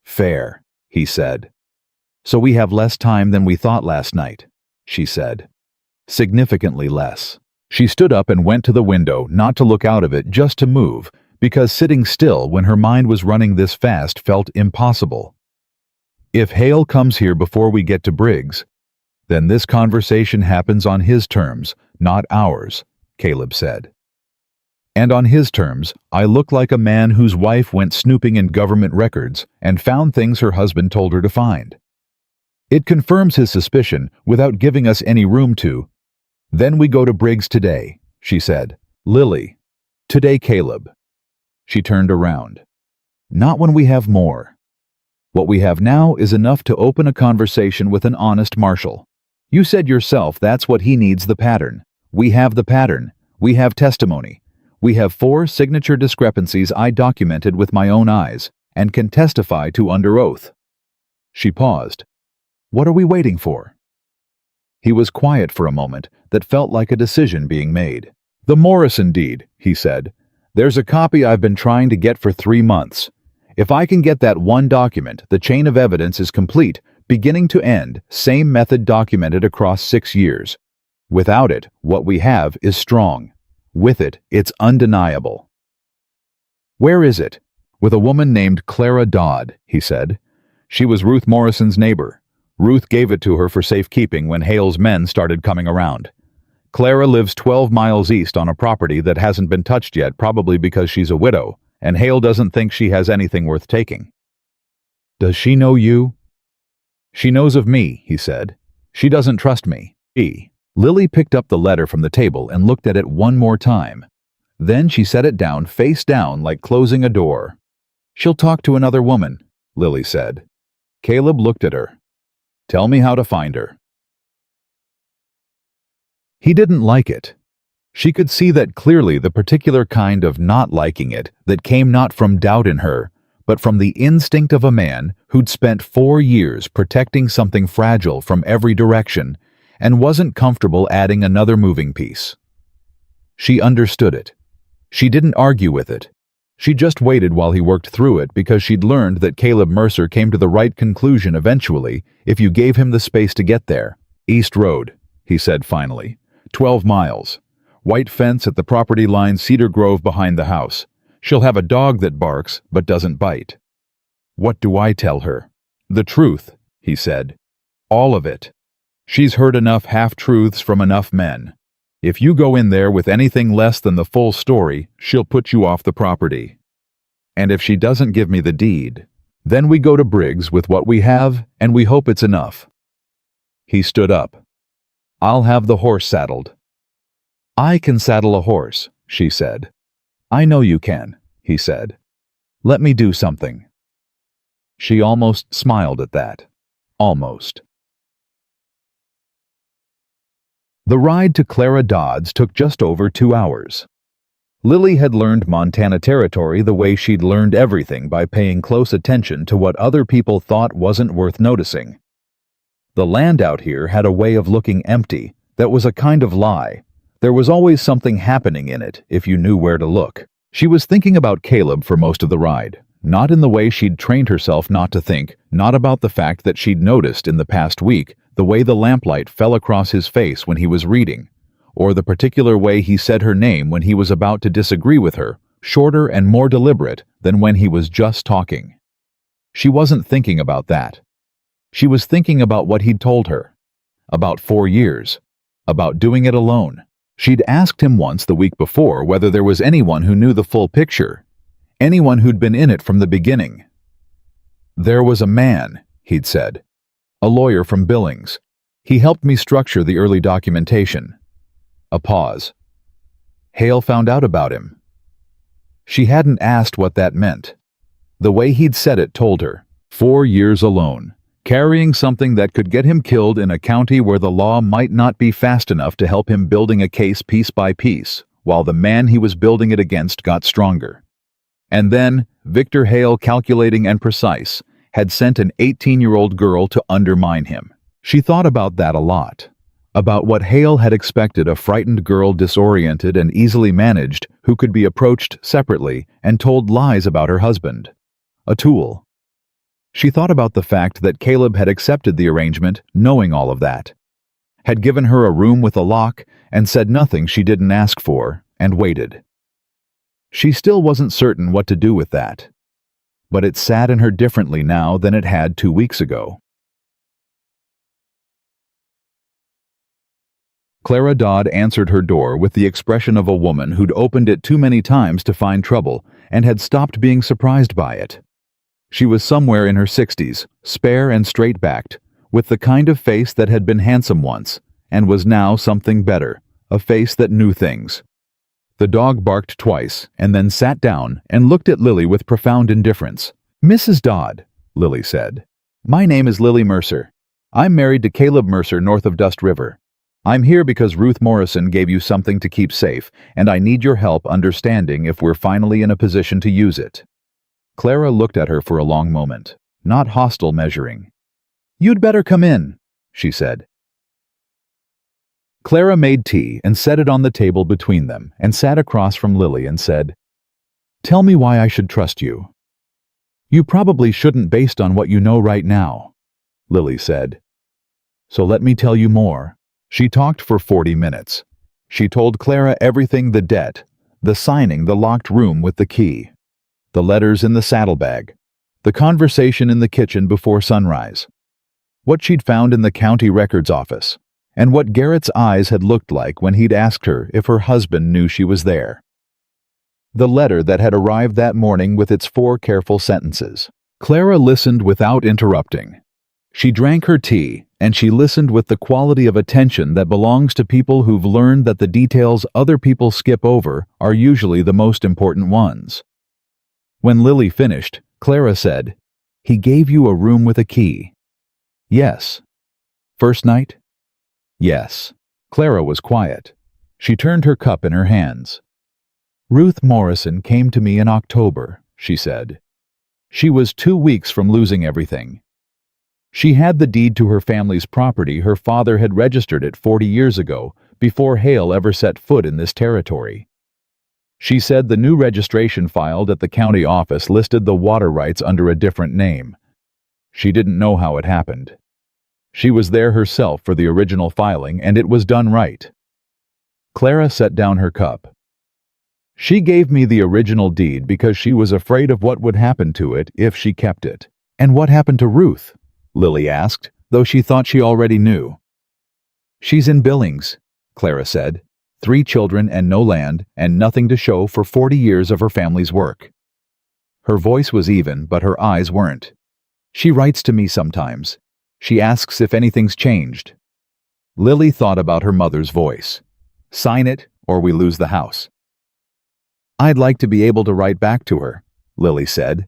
Fair, he said. So we have less time than we thought last night, she said. Significantly less. She stood up and went to the window, not to look out of it, just to move, because sitting still when her mind was running this fast felt impossible. If Hale comes here before we get to Briggs, then this conversation happens on his terms, not ours, Caleb said. And on his terms, I look like a man whose wife went snooping in government records and found things her husband told her to find. It confirms his suspicion without giving us any room to. Then we go to Briggs today, she said. Lily. Today, Caleb. She turned around. Not when we have more. What we have now is enough to open a conversation with an honest marshal. You said yourself that's what he needs, the pattern. We have the pattern. We have testimony. We have 4 signature discrepancies I documented with my own eyes and can testify to under oath. She paused. What are we waiting for? He was quiet for a moment that felt like a decision being made. The Morrison deed, he said. There's a copy I've been trying to get for 3 months. If I can get that one document, the chain of evidence is complete, beginning to end, same method documented across 6 years. Without it, what we have is strong. With it, it's undeniable. Where is it? With a woman named Clara Dodd, he said. She was Ruth Morrison's neighbor. Ruth gave it to her for safekeeping when Hale's men started coming around. Clara lives 12 miles east on a property that hasn't been touched yet, probably because she's a widow, and Hale doesn't think she has anything worth taking. Does she know you? She knows of me, he said. She doesn't trust me. Lily picked up the letter from the table and looked at it one more time. Then she set it down face down like closing a door. She'll talk to another woman, Lily said. Caleb looked at her. Tell me how to find her. He didn't like it. She could see that clearly, the particular kind of not liking it that came not from doubt in her, but from the instinct of a man who'd spent 4 years protecting something fragile from every direction and wasn't comfortable adding another moving piece. She understood it. She didn't argue with it. She just waited while he worked through it because she'd learned that Caleb Mercer came to the right conclusion eventually if you gave him the space to get there. "East Road," he said finally. 12 miles. White fence at the property line, Cedar Grove behind the house. She'll have a dog that barks but doesn't bite. "What do I tell her?" "The truth," he said. "All of it. She's heard enough half-truths from enough men. If you go in there with anything less than the full story, she'll put you off the property. And if she doesn't give me the deed, then we go to Briggs with what we have and we hope it's enough." He stood up. "I'll have the horse saddled." "I can saddle a horse," she said. "I know you can," he said. "Let me do something." She almost smiled at that. Almost. The ride to Clara Dodd's took just over 2 hours. Lily had learned Montana Territory the way she'd learned everything, by paying close attention to what other people thought wasn't worth noticing. The land out here had a way of looking empty that was a kind of lie. There was always something happening in it if you knew where to look. She was thinking about Caleb for most of the ride, not in the way she'd trained herself not to think, not about the fact that she'd noticed in the past week the way the lamplight fell across his face when he was reading, or the particular way he said her name when he was about to disagree with her, shorter and more deliberate than when he was just talking. She wasn't thinking about that. She was thinking about what he'd told her. About 4 years. About doing it alone. She'd asked him once the week before whether there was anyone who knew the full picture. Anyone who'd been in it from the beginning. "There was a man," he'd said. "A lawyer from Billings. He helped me structure the early documentation." A pause. Hale found out about him. She hadn't asked what that meant. The way he'd said it told her. 4 years alone, carrying something that could get him killed in a county where the law might not be fast enough to help him building a case piece by piece, while the man he was building it against got stronger. And then, Victor Hale, calculating and precise, had sent an 18-year-old girl to undermine him. She thought about that a lot. About what Hale had expected a frightened girl, disoriented and easily managed, who could be approached separately and told lies about her husband. A tool. She thought about the fact that Caleb had accepted the arrangement, knowing all of that. Had given her a room with a lock and said nothing she didn't ask for, and waited. She still wasn't certain what to do with that. But it sat in her differently now than it had 2 weeks ago. Clara Dodd answered her door with the expression of a woman who'd opened it too many times to find trouble and had stopped being surprised by it. She was somewhere in her 60s, spare and straight-backed, with the kind of face that had been handsome once, and was now something better, a face that knew things. The dog barked twice, and then sat down and looked at Lily with profound indifference. "Mrs. Dodd," Lily said. "My name is Lily Mercer. I'm married to Caleb Mercer north of Dust River. I'm here because Ruth Morrison gave you something to keep safe, and I need your help understanding if we're finally in a position to use it." Clara looked at her for a long moment, not hostile measuring. "You'd better come in," she said. Clara made tea and set it on the table between them and sat across from Lily and said, "Tell me why I should trust you." "You probably shouldn't based on what you know right now," Lily said. "So let me tell you more." She talked for 40 minutes. She told Clara everything: the debt, the signing the locked room with the key, the letters in the saddlebag, the conversation in the kitchen before sunrise, what she'd found in the county records office, and what Garrett's eyes had looked like when he'd asked her if her husband knew she was there. The letter that had arrived that morning with its 4 careful sentences. Clara listened without interrupting. She drank her tea, and she listened with the quality of attention that belongs to people who've learned that the details other people skip over are usually the most important ones. When Lily finished, Clara said, "He gave you a room with a key." "Yes." "First night?" "Yes." Clara was quiet. She turned her cup in her hands. "Ruth Morrison came to me in October," she said. She was 2 weeks from losing everything. She had the deed to her family's property. Her father had registered it 40 years ago, before Hale ever set foot in this territory. She said the new registration filed at the county office listed the water rights under a different name. She didn't know how it happened. She was there herself for the original filing, and it was done right. Clara set down her cup. She gave me the original deed because she was afraid of what would happen to it if she kept it. And what happened to Ruth? Lily asked, though she thought she already knew. She's in Billings, Clara said. 3 children and no land and nothing to show for 40 years of her family's work. Her voice was even, but her eyes weren't. She writes to me sometimes. She asks if anything's changed. Lily thought about her mother's voice. Sign it, or we lose the house. I'd like to be able to write back to her, Lily said,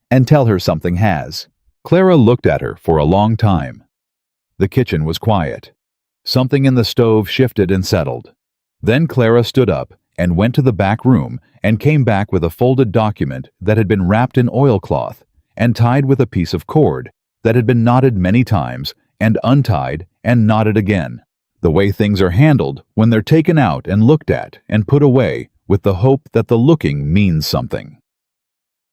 and tell her something has. Clara looked at her for a long time. The kitchen was quiet. Something in the stove shifted and settled. Then Clara stood up and went to the back room and came back with a folded document that had been wrapped in oilcloth and tied with a piece of cord that had been knotted many times and untied and knotted again, the way things are handled when they're taken out and looked at and put away with the hope that the looking means something.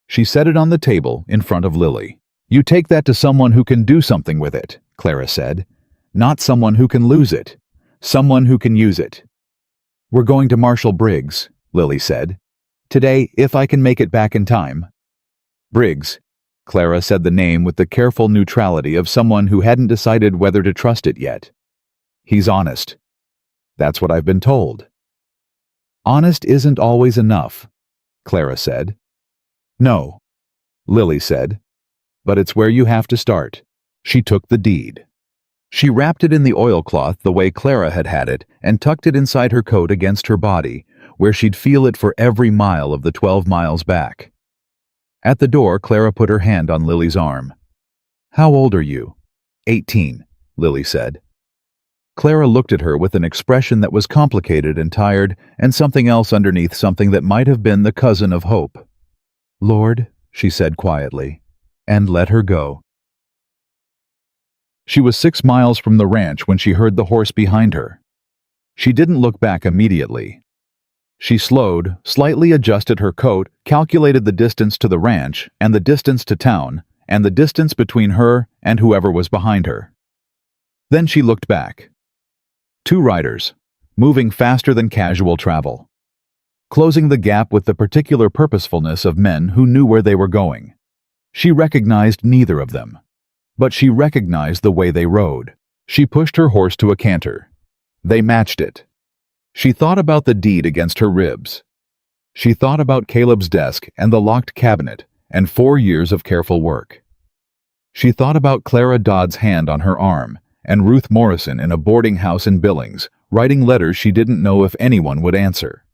She set it on the table in front of Lily. You take that to someone who can do something with it, Clara said. Not someone who can lose it. Someone who can use it. We're going to Marshall Briggs, Lily said. Today, if I can make it back in time. Briggs. Clara said the name with the careful neutrality of someone who hadn't decided whether to trust it yet. He's honest. That's what I've been told. Honest isn't always enough, Clara said. No, Lily said. But it's where you have to start. She took the deed. She wrapped it in the oilcloth the way Clara had it and tucked it inside her coat against her body, where she'd feel it for every mile of the 12 miles back. At the door, Clara put her hand on Lily's arm. How old are you? 18, Lily said. Clara looked at her with an expression that was complicated and tired, and something else underneath, something that might have been the cousin of hope. Lord, she said quietly, and let her go. She was 6 miles from the ranch when she heard the horse behind her. She didn't look back immediately. She slowed, slightly adjusted her coat, calculated the distance to the ranch, and the distance to town, and the distance between her and whoever was behind her. Then she looked back. 2 riders, moving faster than casual travel, closing the gap with the particular purposefulness of men who knew where they were going. She recognized neither of them, but she recognized the way they rode. She pushed her horse to a canter. They matched it. She thought about the deed against her ribs. She thought about Caleb's desk and the locked cabinet and 4 years of careful work. She thought about Clara Dodd's hand on her arm and Ruth Morrison in a boarding house in Billings, writing letters she didn't know if anyone would answer.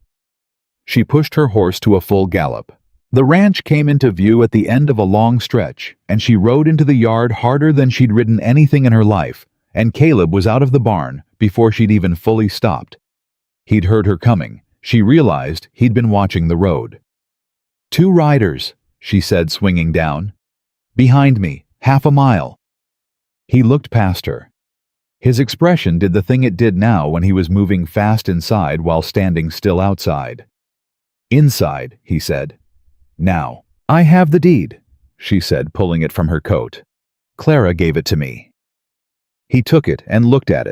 She pushed her horse to a full gallop. The ranch came into view at the end of a long stretch, and she rode into the yard harder than she'd ridden anything in her life, and Caleb was out of the barn before she'd even fully stopped. He'd heard her coming. She realized he'd been watching the road. 2 riders, she said, swinging down. Behind me, half a mile. He looked past her. His expression did the thing it did now when he was moving fast inside while standing still outside. Inside, he said. Now, I have the deed, she said, pulling it from her coat. Clara gave it to me. He took it and looked at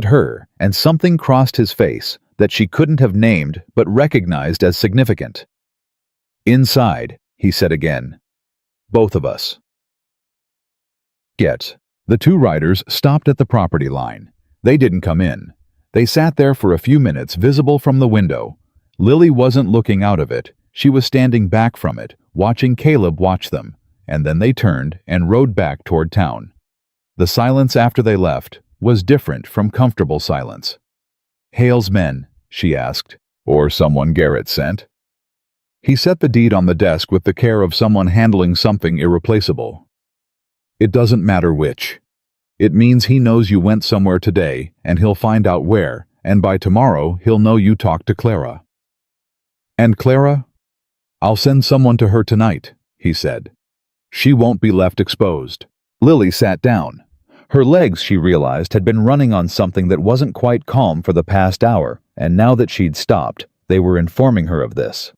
her, and something crossed his face that she couldn't have named but recognized as significant. Inside, he said again. Both of us. Yet, the 2 riders stopped at the property line. They didn't come in. They sat there for a few minutes, visible from the window. Lily wasn't looking out of it. She was standing back from it, watching Caleb watch them, and then they turned and rode back toward town. The silence after they left was different from comfortable silence. Hale's men, she asked, or someone Garrett sent? He set the deed on the desk with the care of someone handling something irreplaceable. It doesn't matter which. It means he knows you went somewhere today, and he'll find out where, and by tomorrow he'll know you talked to Clara. And Clara? I'll send someone to her tonight, he said. She won't be left exposed. Lily sat down. Her legs, she realized, had been running on something that wasn't quite calm for the past hour, and now that she'd stopped, they were informing her of this.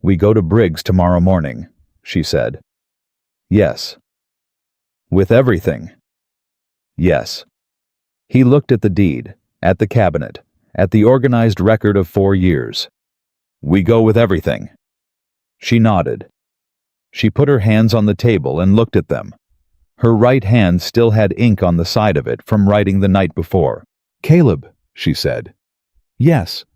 "We go to Briggs tomorrow morning," she said. "Yes." "With everything?" "Yes." He looked at the deed, at the cabinet, at the organized record of 4 years. "We go with everything." She nodded. She put her hands on the table and looked at them. Her right hand still had ink on the side of it from writing the night before. "Caleb," she said. "Yes.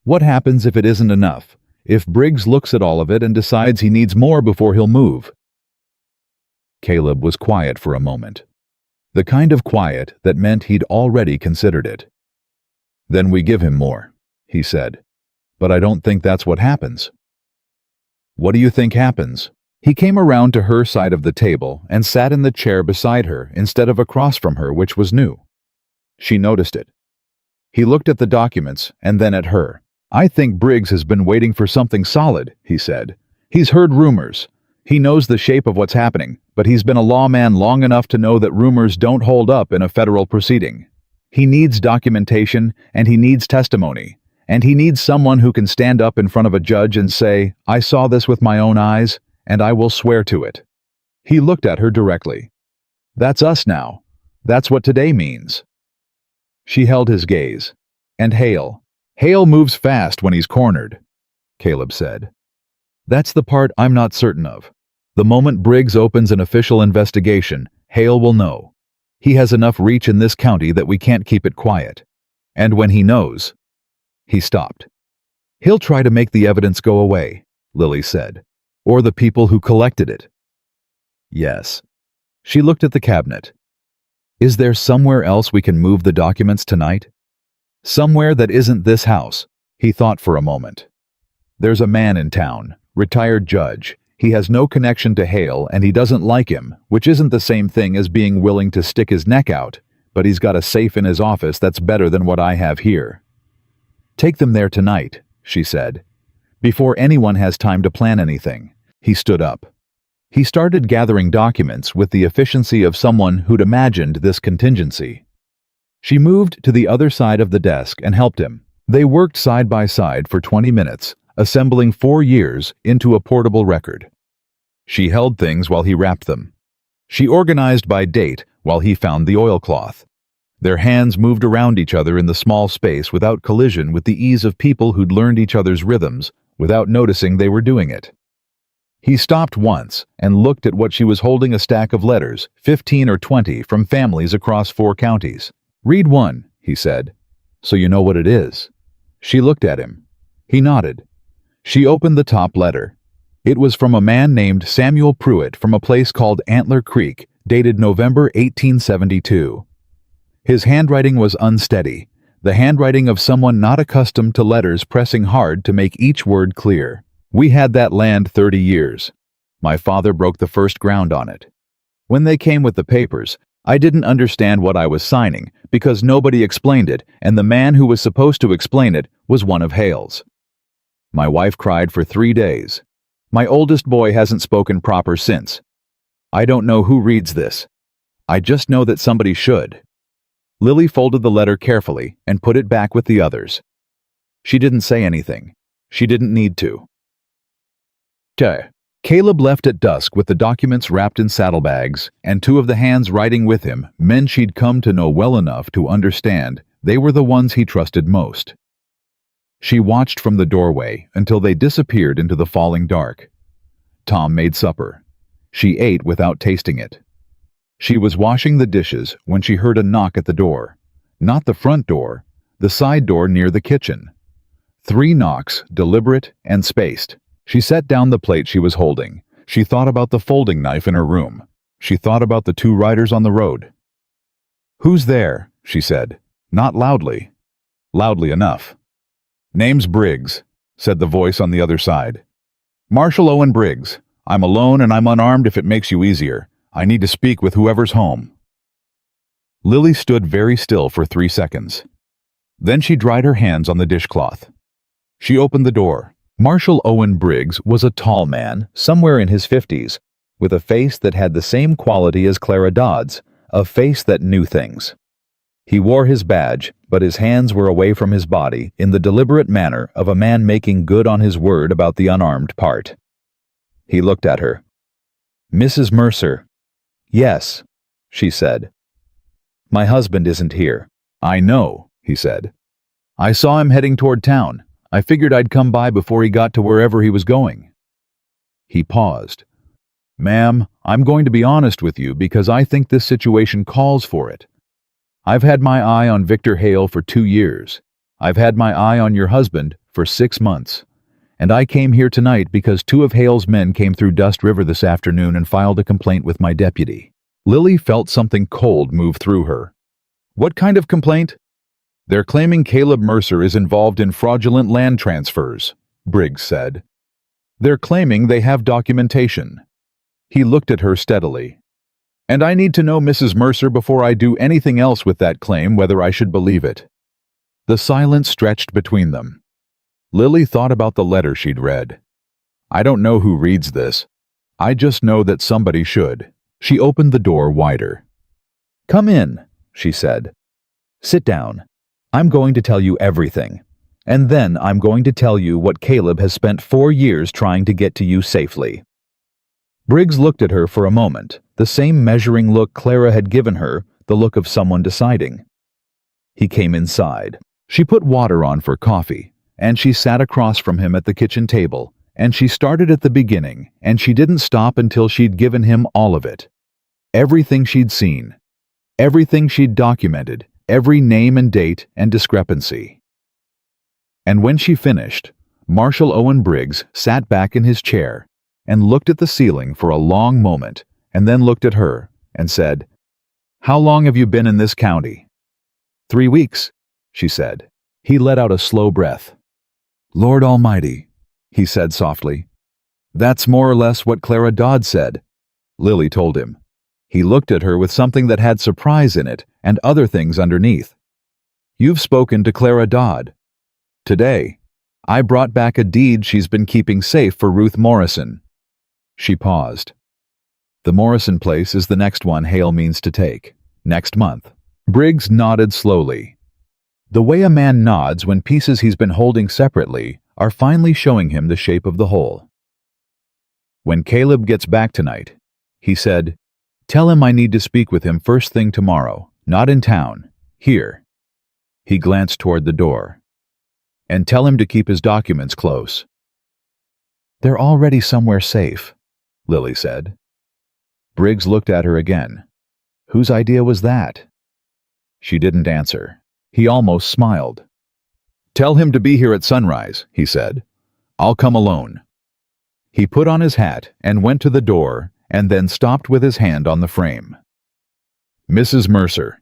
What happens if it isn't enough? If Briggs looks at all of it and decides he needs more before he'll move?" Caleb was quiet for a moment. The kind of quiet that meant he'd already considered it. "Then we give him more," he said. "But I don't think that's what happens." "What do you think happens?" He came around to her side of the table and sat in the chair beside her instead of across from her, which was new. She noticed it. He looked at the documents and then at her. "I think Briggs has been waiting for something solid," he said. "He's heard rumors. He knows the shape of what's happening, but he's been a lawman long enough to know that rumors don't hold up in a federal proceeding. He needs documentation, and he needs testimony, and he needs someone who can stand up in front of a judge and say, 'I saw this with my own eyes, and I will swear to it.'" He looked at her directly. "That's us now. That's what today means." She held his gaze. "And Hale. Hale moves fast when he's cornered," Caleb said. "That's the part I'm not certain of. The moment Briggs opens an official investigation, Hale will know. He has enough reach in this county that we can't keep it quiet. And when he knows—" He stopped. "He'll try to make the evidence go away," Lily said. "Or the people who collected it." "Yes." She looked at the cabinet. "Is there somewhere else we can move the documents tonight? Somewhere that isn't this house?" He thought for a moment. "There's a man in town, retired judge. He has no connection to Hale and he doesn't like him, which isn't the same thing as being willing to stick his neck out, but he's got a safe in his office that's better than what I have here." "Take them there tonight," she said, "before anyone has time to plan anything." He stood up. He started gathering documents with the efficiency of someone who'd imagined this contingency. She moved to the other side of the desk and helped him. They worked side by side for 20 minutes, assembling 4 years into a portable record. She held things while he wrapped them. She organized by date while he found the oilcloth. Their hands moved around each other in the small space without collision, with the ease of people who'd learned each other's rhythms without noticing they were doing it. He stopped once and looked at what she was holding, a stack of letters, 15 or 20, from families across 4 counties. "Read one," he said, "so you know what it is." She looked at him. He nodded. She opened the top letter. It was from a man named Samuel Pruitt from a place called Antler Creek, dated November 1872. His handwriting was unsteady, the handwriting of someone not accustomed to letters pressing hard to make each word clear. "We had that land 30 years. My father broke the first ground on it. When they came with the papers, I didn't understand what I was signing because nobody explained it, and the man who was supposed to explain it was one of Hale's. My wife cried for 3 days. My oldest boy hasn't spoken proper since. I don't know who reads this. I just know that somebody should." Lily folded the letter carefully and put it back with the others. She didn't say anything. She didn't need to. Caleb left at dusk with the documents wrapped in saddlebags, and 2 of the hands writing with him, men she'd come to know well enough to understand they were the ones he trusted most. She watched from the doorway until they disappeared into the falling dark. Tom made supper. She ate without tasting it. She was washing the dishes when she heard a knock at the door. Not the front door, the side door near the kitchen. 3 knocks, deliberate and spaced. She set down the plate she was holding. She thought about the folding knife in her room. She thought about the 2 riders on the road. "Who's there?" she said, not loudly. Loudly enough. "Name's Briggs," said the voice on the other side. "Marshall Owen Briggs. I'm alone and I'm unarmed if it makes you easier. I need to speak with whoever's home." Lily stood very still for 3 seconds. Then she dried her hands on the dishcloth. She opened the door. Marshall Owen Briggs was a tall man, somewhere in his 50s, with a face that had the same quality as Clara Dodd's, a face that knew things. He wore his badge, but his hands were away from his body in the deliberate manner of a man making good on his word about the unarmed part. He looked at her. "Mrs. Mercer." "Yes," she said. "My husband isn't here." "I know," he said. "I saw him heading toward town. I figured I'd come by before he got to wherever he was going." He paused. "Ma'am, I'm going to be honest with you because I think this situation calls for it. I've had my eye on Victor Hale for 2 years. I've had my eye on your husband for 6 months. And I came here tonight because 2 of Hale's men came through Dust River this afternoon and filed a complaint with my deputy." Lily felt something cold move through her. "What kind of complaint?" "They're claiming Caleb Mercer is involved in fraudulent land transfers," Briggs said. "They're claiming they have documentation." He looked at her steadily. "And I need to know Mrs. Mercer before I do anything else with that claim, whether I should believe it." The silence stretched between them. Lily thought about the letter she'd read. "I don't know who reads this. I just know that somebody should." She opened the door wider. "Come in," she said. "Sit down. I'm going to tell you everything. And then I'm going to tell you what Caleb has spent 4 years trying to get to you safely." Briggs looked at her for a moment, the same measuring look Clara had given her, the look of someone deciding. He came inside. She put water on for coffee, and she sat across from him at the kitchen table, and she started at the beginning, and she didn't stop until she'd given him all of it. Everything she'd seen. Everything she'd documented, every name and date and discrepancy. And when she finished, Marshal Owen Briggs sat back in his chair and looked at the ceiling for a long moment, and then looked at her and said, "How long have you been in this county?" 3 weeks, she said. He let out a slow breath. "Lord Almighty," he said softly. "That's more or less what Clara Dodd said," Lily told him. He looked at her with something that had surprise in it and other things underneath. "You've spoken to Clara Dodd." "Today. I brought back a deed she's been keeping safe for Ruth Morrison." She paused. "The Morrison place is the next one Hale means to take. Next month." Briggs nodded slowly. The way a man nods when pieces he's been holding separately are finally showing him the shape of the whole. "When Caleb gets back tonight," he said, "tell him I need to speak with him first thing tomorrow, not in town, here." He glanced toward the door. "And tell him to keep his documents close." "They're already somewhere safe," Lily said. Briggs looked at her again. "Whose idea was that?" She didn't answer. He almost smiled. "Tell him to be here at sunrise," he said. "I'll come alone." He put on his hat and went to the door and then stopped with his hand on the frame. "Mrs. Mercer,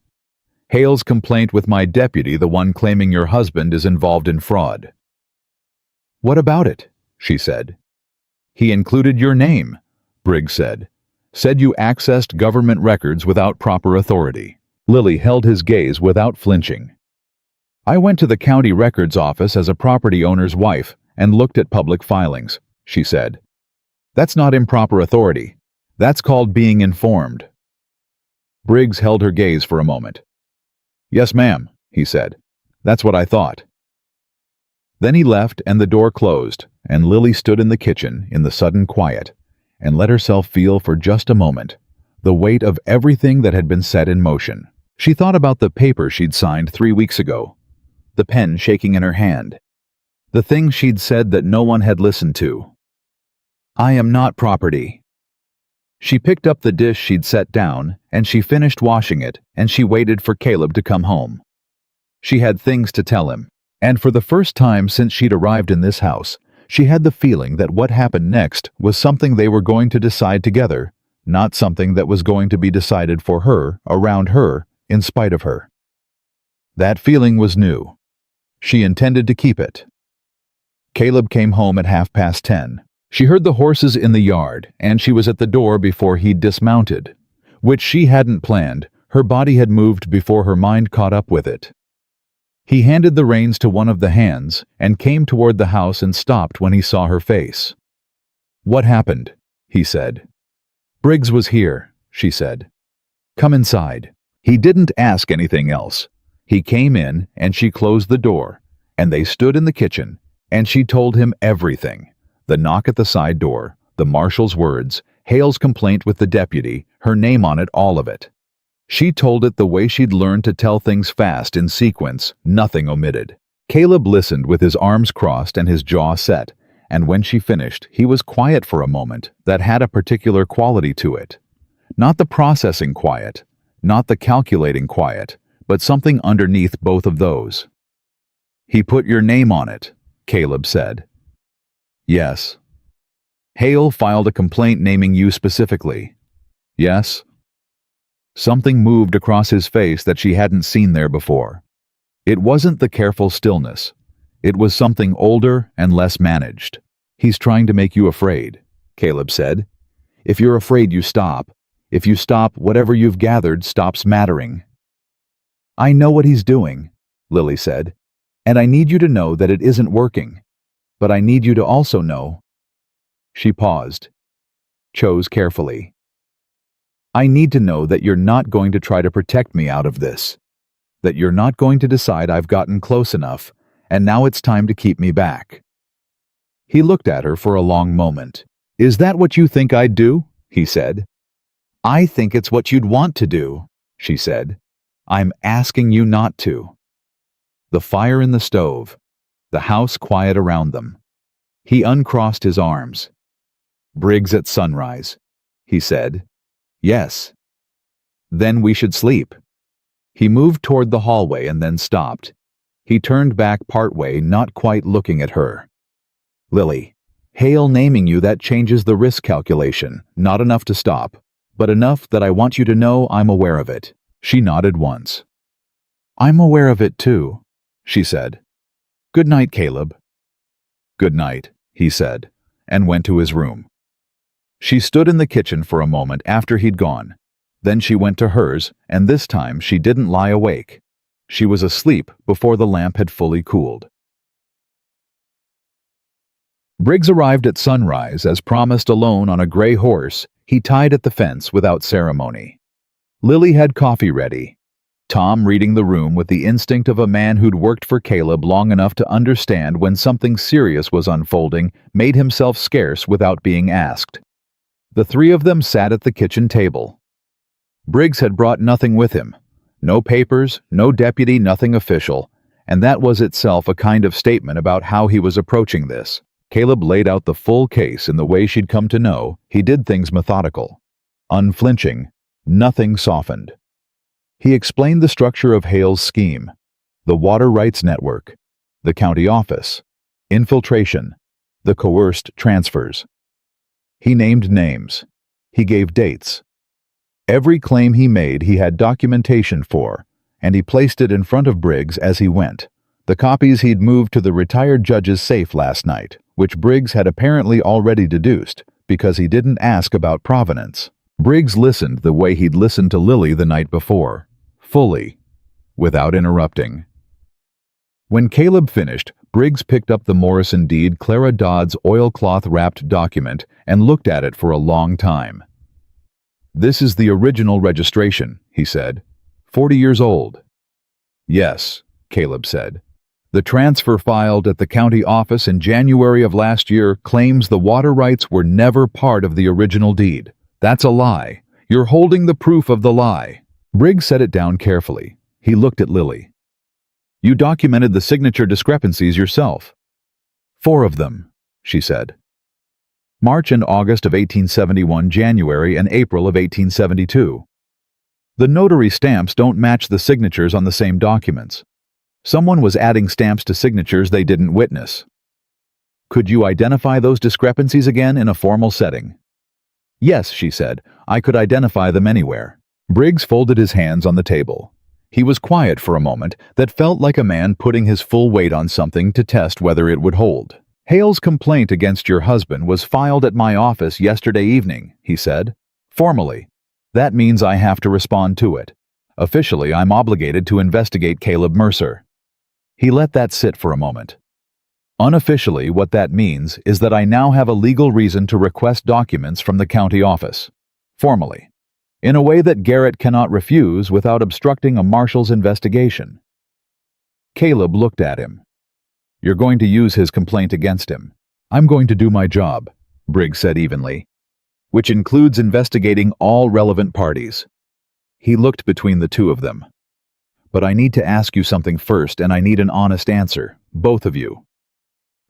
Hale's complaint with my deputy, the one claiming your husband is involved in fraud." "What about it?" she said. "He included your name," Briggs said. "Said you accessed government records without proper authority." Lily held his gaze without flinching. "I went to the county records office as a property owner's wife and looked at public filings," she said. "That's not improper authority. That's called being informed." Briggs held her gaze for a moment. "Yes, ma'am," he said. "That's what I thought." Then he left and the door closed, and Lily stood in the kitchen in the sudden quiet and let herself feel for just a moment the weight of everything that had been set in motion. She thought about the paper she'd signed 3 weeks ago, the pen shaking in her hand, the things she'd said that no one had listened to. "I am not property." She picked up the dish she'd set down, and she finished washing it, and she waited for Caleb to come home. She had things to tell him, and for the first time since she'd arrived in this house, she had the feeling that what happened next was something they were going to decide together, not something that was going to be decided for her, around her, in spite of her. That feeling was new. She intended to keep it. Caleb came home at 10:30. She heard the horses in the yard, and she was at the door before he'd dismounted, which she hadn't planned. Her body had moved before her mind caught up with it. He handed the reins to one of the hands and came toward the house and stopped when he saw her face. "What happened?" he said. Briggs was here, she said. Come inside. He didn't ask anything else. He came in, and she closed the door, and they stood in the kitchen, and she told him everything. The knock at the side door, the marshal's words, Hale's complaint with the deputy, her name on it, all of it. She told it the way she'd learned to tell things fast in sequence, nothing omitted. Caleb listened with his arms crossed and his jaw set, and when she finished, he was quiet for a moment that had a particular quality to it. Not the processing quiet, not the calculating quiet, but something underneath both of those. He put your name on it, Caleb said. Yes. Hale filed a complaint naming you specifically. Yes. Something moved across his face that she hadn't seen there before. It wasn't the careful stillness. It was something older and less managed. He's trying to make you afraid, Caleb said. If you're afraid, you stop. If you stop, whatever you've gathered stops mattering. I know what he's doing, Lily said, and I need you to know that it isn't working. But I need you to also know. She paused, chose carefully. I need to know that you're not going to try to protect me out of this. That you're not going to decide I've gotten close enough, and now it's time to keep me back. He looked at her for a long moment. Is that what you think I'd do? He said. I think it's what you'd want to do, she said. I'm asking you not to. The fire in the stove, the house quiet around them. He uncrossed his arms. Briggs at sunrise, he said. Yes. Then we should sleep. He moved toward the hallway and then stopped. He turned back partway, not quite looking at her. Lily, Hale naming you, that changes the risk calculation. Not enough to stop, but enough that I want you to know I'm aware of it. She nodded once. I'm aware of it too, she said. Good night, Caleb. Good night, he said, and went to his room. She stood in the kitchen for a moment after he'd gone. Then she went to hers, and this time she didn't lie awake. She was asleep before the lamp had fully cooled. Briggs arrived at sunrise as promised, alone on a gray horse he tied at the fence without ceremony. Lily had coffee ready. Tom, reading the room with the instinct of a man who'd worked for Caleb long enough to understand when something serious was unfolding, made himself scarce without being asked. The three of them sat at the kitchen table. Briggs had brought nothing with him. No papers, no deputy, nothing official, and that was itself a kind of statement about how he was approaching this. Caleb laid out the full case in the way she'd come to know. He did things methodical, unflinching, nothing softened. He explained the structure of Hale's scheme, the water rights network, the county office, infiltration, the coerced transfers. He named names. He gave dates. Every claim he made he had documentation for, and he placed it in front of Briggs as he went. The copies he'd moved to the retired judge's safe last night, which Briggs had apparently already deduced, because he didn't ask about provenance. Briggs listened the way he'd listened to Lily the night before, fully, without interrupting. When Caleb finished, Briggs picked up the Morrison deed, Clara Dodd's oilcloth-wrapped document, and looked at it for a long time. This is the original registration, he said. 40 years old. Yes, Caleb said. The transfer filed at the county office in January of last year claims the water rights were never part of the original deed. That's a lie. You're holding the proof of the lie. Briggs set it down carefully. He looked at Lily. You documented the signature discrepancies yourself. 4 of them, she said. March and August of 1871, January and April of 1872. The notary stamps don't match the signatures on the same documents. Someone was adding stamps to signatures they didn't witness. Could you identify those discrepancies again in a formal setting? Yes, she said. I could identify them anywhere. Briggs folded his hands on the table. He was quiet for a moment that felt like a man putting his full weight on something to test whether it would hold. Hale's complaint against your husband was filed at my office yesterday evening, he said. Formally. That means I have to respond to it. Officially, I'm obligated to investigate Caleb Mercer. He let that sit for a moment. Unofficially, what that means is that I now have a legal reason to request documents from the county office. formally, in a way that Garrett cannot refuse without obstructing a marshal's investigation. Caleb looked at him. You're going to use his complaint against him. I'm going to do my job, Briggs said evenly, which includes investigating all relevant parties. He looked between the two of them. But I need to ask you something first, and I need an honest answer, both of you.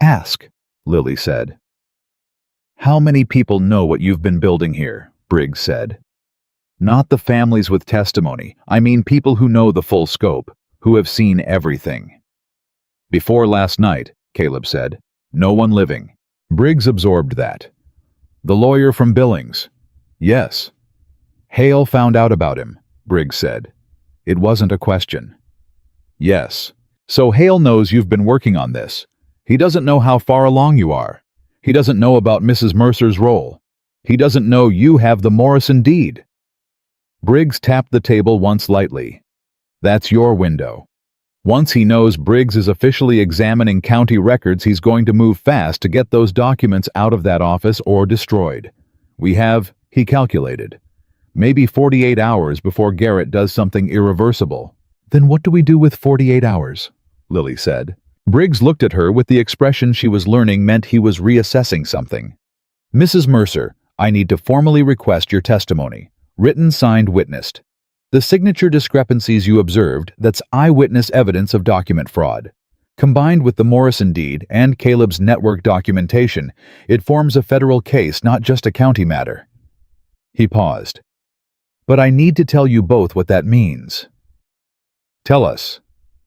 Ask, Lily said. How many people know what you've been building here? Briggs said. Not the families with testimony. I mean people who know the full scope, who have seen everything. Before last night, Caleb said. No one living. Briggs absorbed that. The lawyer from Billings. Yes. Hale found out about him, Briggs said. It wasn't a question. Yes. So Hale knows you've been working on this. He doesn't know how far along you are. He doesn't know about Mrs. Mercer's role. He doesn't know you have the Morrison deed. Briggs tapped the table once lightly. That's your window. Once he knows Briggs is officially examining county records, he's going to move fast to get those documents out of that office or destroyed. We have, he calculated, maybe 48 hours before Garrett does something irreversible. Then what do we do with 48 hours? Lily said. Briggs looked at her with the expression she was learning meant he was reassessing something. Mrs. Mercer, I need to formally request your testimony. Written, signed, witnessed. The signature discrepancies you observed, that's eyewitness evidence of document fraud. Combined with the Morrison deed and Caleb's network documentation, it forms a federal case, not just a county matter. He paused. But I need to tell you both what that means. Tell us,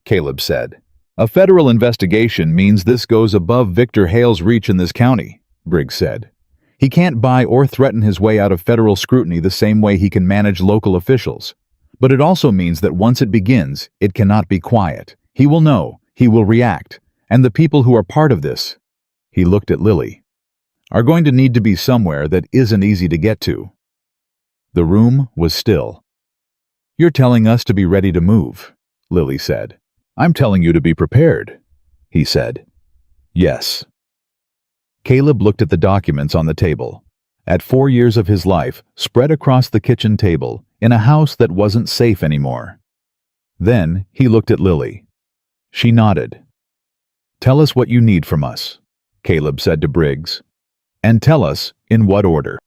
Caleb said. A federal investigation means this goes above Victor Hale's reach in this county, Briggs said. He can't buy or threaten his way out of federal scrutiny the same way he can manage local officials. But it also means that once it begins, it cannot be quiet. He will know, he will react, and the people who are part of this, he looked at Lily, are going to need to be somewhere that isn't easy to get to. The room was still. You're telling us to be ready to move, Lily said. I'm telling you to be prepared, he said. Yes. Caleb looked at the documents on the table. At 4 years of his life, spread across the kitchen table, in a house that wasn't safe anymore. Then he looked at Lily. She nodded. Tell us what you need from us, Caleb said to Briggs. And tell us in what order.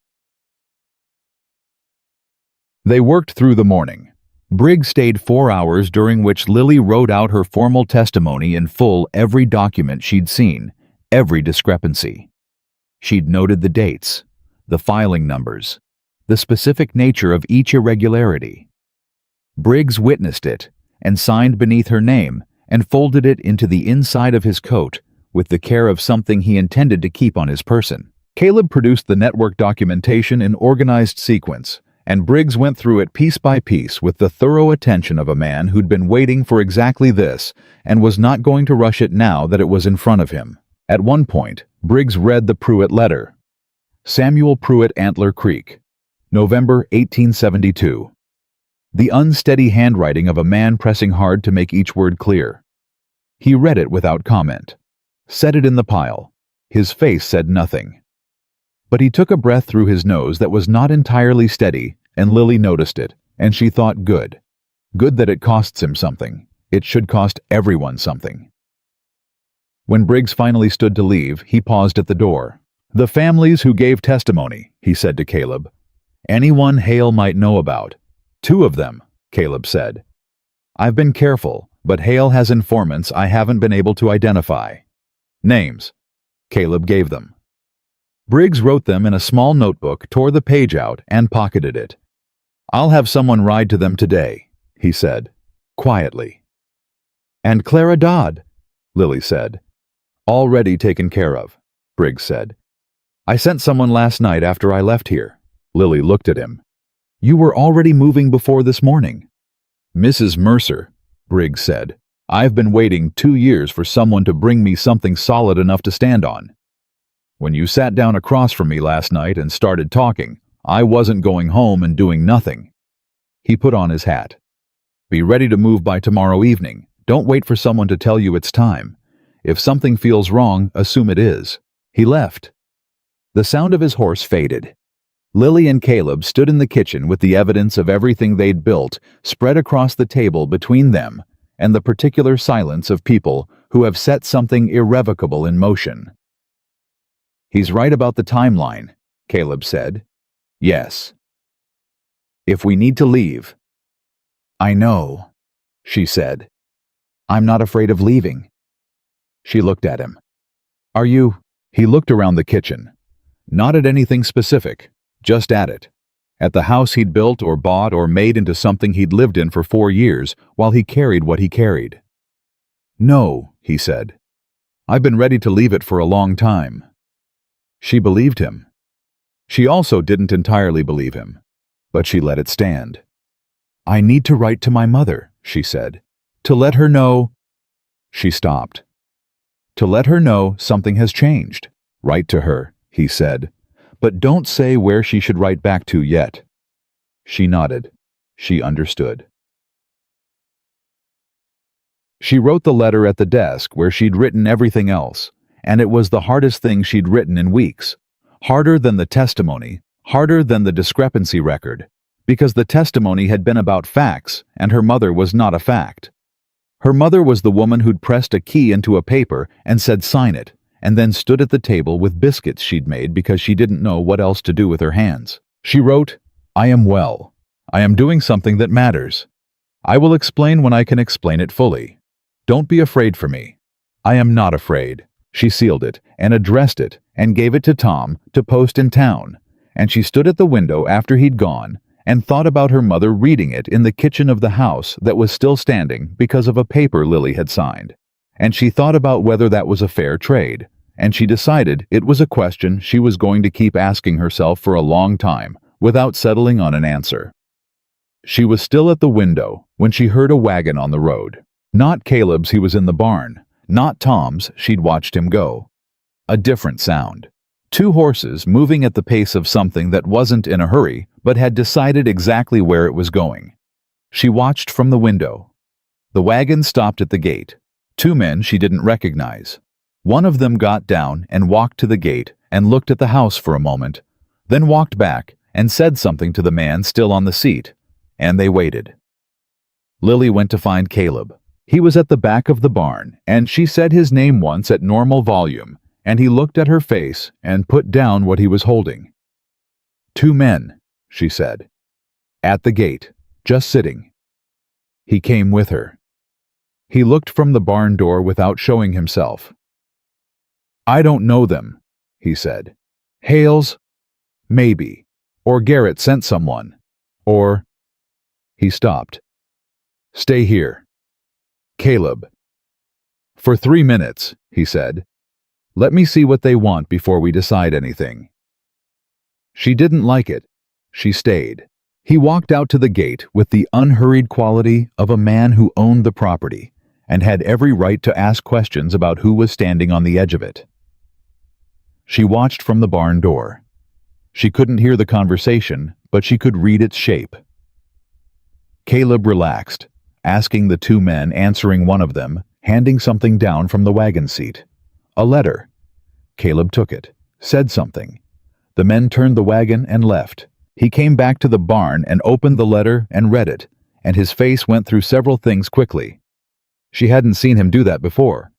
They worked through the morning. Briggs stayed 4 hours, during which Lily wrote out her formal testimony in full, every document she'd seen, every discrepancy. She'd noted the dates, the filing numbers, the specific nature of each irregularity. Briggs witnessed it and signed beneath her name and folded it into the inside of his coat with the care of something he intended to keep on his person. Caleb produced the network documentation in organized sequence, and Briggs went through it piece by piece with the thorough attention of a man who'd been waiting for exactly this and was not going to rush it now that it was in front of him. At one point, Briggs read the Pruitt letter. Samuel Pruitt, Antler Creek, November 1872. The unsteady handwriting of a man pressing hard to make each word clear. He read it without comment, set it in the pile. His face said nothing. But he took a breath through his nose that was not entirely steady, and Lily noticed it, and she thought, good. Good that it costs him something. It should cost everyone something. When Briggs finally stood to leave, he paused at the door. The families who gave testimony, he said to Caleb. Anyone Hale might know about. 2 of them, Caleb said. I've been careful, but Hale has informants I haven't been able to identify. Names. Caleb gave them. Briggs wrote them in a small notebook, tore the page out, and pocketed it. I'll have someone ride to them today, he said, quietly. And Clara Dodd, Lily said. Already taken care of, Briggs said. I sent someone last night after I left here. Lily looked at him. You were already moving before this morning. Mrs. Mercer, Briggs said. I've been waiting 2 years for someone to bring me something solid enough to stand on. When you sat down across from me last night and started talking, I wasn't going home and doing nothing. He put on his hat. Be ready to move by tomorrow evening. Don't wait for someone to tell you it's time. If something feels wrong, assume it is. He left. The sound of his horse faded. Lily and Caleb stood in the kitchen with the evidence of everything they'd built spread across the table between them and the particular silence of people who have set something irrevocable in motion. "He's right about the timeline," Caleb said. "Yes. If we need to leave." "I know," she said. "I'm not afraid of leaving." She looked at him. "Are you?" He looked around the kitchen. Not at anything specific, just at it. At the house he'd built or bought or made into something he'd lived in for 4 years while he carried what he carried. "No," he said. "I've been ready to leave it for a long time." She believed him. She also didn't entirely believe him, but she let it stand. "I need to write to my mother," she said, "to let her know—" She stopped. "To let her know something has changed. Write to her," he said, "but don't say where she should write back to yet." She nodded. She understood. She wrote the letter at the desk where she'd written everything else, and it was the hardest thing she'd written in weeks. Harder than the testimony, harder than the discrepancy record, because the testimony had been about facts, and her mother was not a fact. Her mother was the woman who'd pressed a key into a paper and said sign it, and then stood at the table with biscuits she'd made because she didn't know what else to do with her hands. She wrote, "I am well. I am doing something that matters. I will explain when I can explain it fully. Don't be afraid for me. I am not afraid." She sealed it and addressed it and gave it to Tom to post in town, and she stood at the window after he'd gone and thought about her mother reading it in the kitchen of the house that was still standing because of a paper Lily had signed. And she thought about whether that was a fair trade, and she decided it was a question she was going to keep asking herself for a long time without settling on an answer. She was still at the window when she heard a wagon on the road. Not Caleb's, he was in the barn. Not Tom's, she'd watched him go. A different sound. 2 horses moving at the pace of something that wasn't in a hurry but had decided exactly where it was going. She watched from the window. The wagon stopped at the gate. 2 men she didn't recognize. One of them got down and walked to the gate and looked at the house for a moment, then walked back and said something to the man still on the seat, and they waited. Lily went to find Caleb. He was at the back of the barn, and she said his name once at normal volume, and he looked at her face and put down what he was holding. 2 men, she said. At the gate, just sitting. He came with her. He looked from the barn door without showing himself. I don't know them, he said. Hales? Maybe. Or Garrett sent someone. Or... He stopped. Stay here. Caleb. For 3 minutes, he said. Let me see what they want before we decide anything. She didn't like it. She stayed. He walked out to the gate with the unhurried quality of a man who owned the property and had every right to ask questions about who was standing on the edge of it. She watched from the barn door. She couldn't hear the conversation, but she could read its shape. Caleb relaxed, asking the 2 men, answering one of them, handing something down from the wagon seat. A letter. Caleb took it, said something. The men turned the wagon and left. He came back to the barn and opened the letter and read it, and his face went through several things quickly. She hadn't seen him do that before.